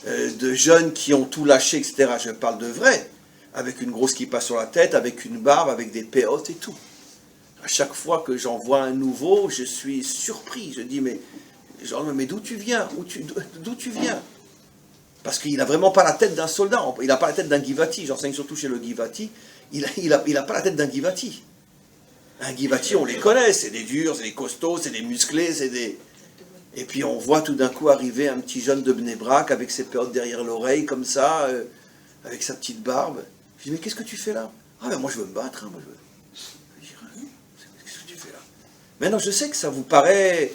Speaker 1: de jeunes qui ont tout lâché, etc. Je parle de vrais. Avec une grosse kippa sur la tête, avec une barbe, avec des péotes et tout. À chaque fois que j'en vois un nouveau, je suis surpris. Je dis, mais d'où tu viens? D'où tu viens? Parce qu'il n'a vraiment pas la tête d'un soldat. Il n'a pas la tête d'un Givati. J'enseigne surtout chez le Givati. Il n'a pas la tête d'un Givati. Un Givati, on les connaît. C'est des durs, c'est des costauds, c'est des musclés, c'est des... Et puis on voit tout d'un coup arriver un petit jeune de Bnei Brak avec ses péotes derrière l'oreille, comme ça, avec sa petite barbe. Je dis, mais qu'est-ce que tu fais là? Ah ben moi je veux me battre. Moi, je dis, qu'est-ce que tu fais là? Maintenant je sais que ça vous paraît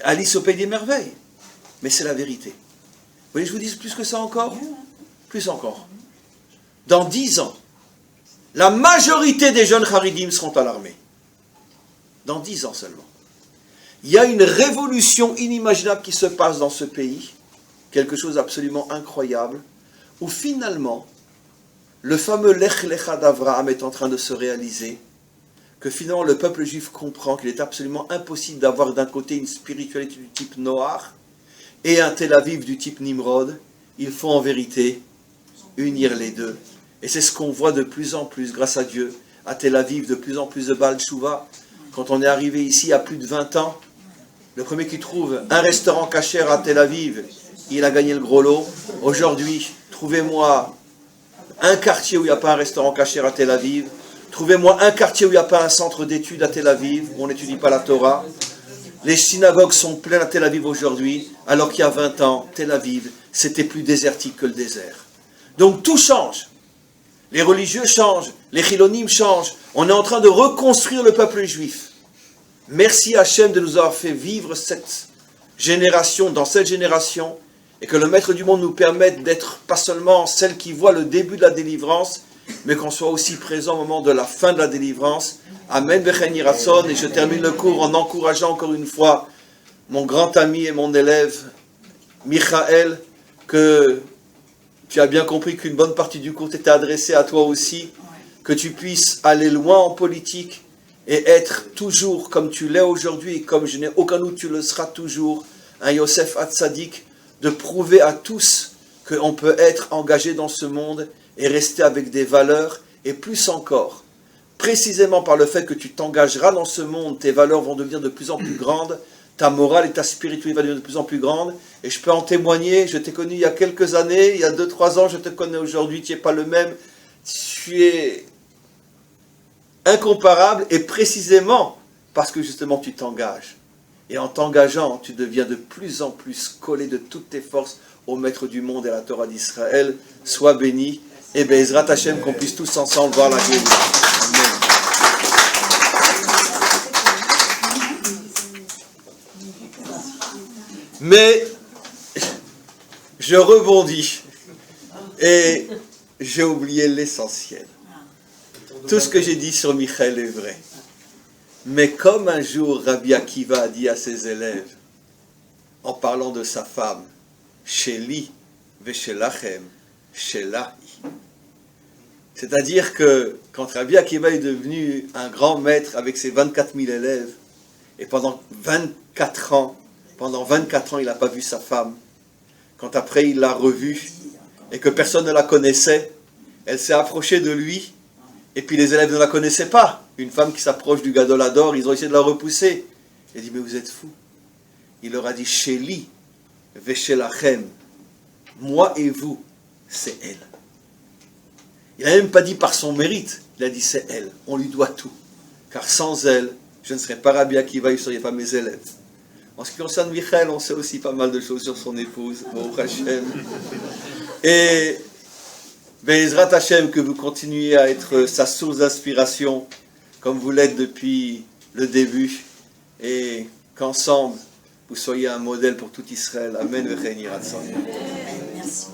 Speaker 1: Alice au pays des merveilles. Mais c'est la vérité. Vous voulez que je vous dise plus que ça encore? Plus encore. Dans 10 ans, la majorité des jeunes Haridim seront à l'armée. Dans 10 ans seulement. Il y a une révolution inimaginable qui se passe dans ce pays, quelque chose d'absolument incroyable, où finalement, le fameux Lech Lecha d'Avraham est en train de se réaliser, que finalement le peuple juif comprend qu'il est absolument impossible d'avoir d'un côté une spiritualité du type Noach et un Tel Aviv du type Nimrod. Il faut en vérité unir les deux. Et c'est ce qu'on voit de plus en plus, grâce à Dieu, à Tel Aviv, de plus en plus de Baal Tshuva. Quand on est arrivé ici il y a plus de 20 ans, le premier qui trouve un restaurant kasher à Tel Aviv, il a gagné le gros lot. Aujourd'hui, trouvez-moi un quartier où il n'y a pas un restaurant kasher à Tel Aviv. Trouvez-moi un quartier où il n'y a pas un centre d'études à Tel Aviv, où on n'étudie pas la Torah. Les synagogues sont pleines à Tel Aviv aujourd'hui, alors qu'il y a 20 ans, Tel Aviv, c'était plus désertique que le désert. Donc tout change. Les religieux changent, les chilonim changent. On est en train de reconstruire le peuple juif. Merci Hachem de nous avoir fait vivre cette génération, dans cette génération, et que le Maître du monde nous permette d'être pas seulement celle qui voit le début de la délivrance, mais qu'on soit aussi présent au moment de la fin de la délivrance, Amen Bechen Yiraat Son. Et je termine le cours en encourageant encore une fois mon grand ami et mon élève, Michael, que tu as bien compris qu'une bonne partie du cours t'était adressée à toi aussi, que tu puisses aller loin en politique et être toujours comme tu l'es aujourd'hui, et comme je n'ai aucun doute tu le seras toujours, un Yosef Hatzadik, de prouver à tous qu'on peut être engagé dans ce monde et rester avec des valeurs, et plus encore, précisément par le fait que tu t'engageras dans ce monde, tes valeurs vont devenir de plus en plus grandes, ta morale et ta spiritualité vont devenir de plus en plus grandes, et je peux en témoigner, je t'ai connu il y a quelques années, il y a 2-3 ans, je te connais aujourd'hui, tu n'es pas le même, tu es incomparable, et précisément parce que justement tu t'engages. Et en t'engageant, tu deviens de plus en plus collé de toutes tes forces au Maître du monde et à la Torah d'Israël. Sois béni, et Be'ezrat Hashem, qu'on puisse tous ensemble voir la guérison. Amen. Mais je rebondis et j'ai oublié l'essentiel. Tout ce que j'ai dit sur Michael est vrai. Mais comme un jour Rabbi Akiva a dit à ses élèves, en parlant de sa femme, Sheli veshelachem shelahi. C'est-à-dire que quand Rabbi Akiva est devenu un grand maître avec ses 24 000 élèves, et pendant 24 ans, il n'a pas vu sa femme, quand après il l'a revue, et que personne ne la connaissait, elle s'est approchée de lui, et puis les élèves ne la connaissaient pas. Une femme qui s'approche du Gadol Hador, ils ont essayé de la repousser. Il dit, mais vous êtes fous. Il leur a dit, Sheli veshelachem, moi et vous, c'est elle. Il n'a même pas dit par son mérite, il a dit c'est elle, on lui doit tout. Car sans elle, je ne serais pas Rabbi Akiva, vous ne seriez pas mes élèves. En ce qui concerne Michael, on sait aussi pas mal de choses sur son épouse, Baruch Hashem. Et Be'ezrat Hashem, que vous continuiez à être sa source d'inspiration, comme vous l'êtes depuis le début, et qu'ensemble, vous soyez un modèle pour tout Israël. Amen. Merci.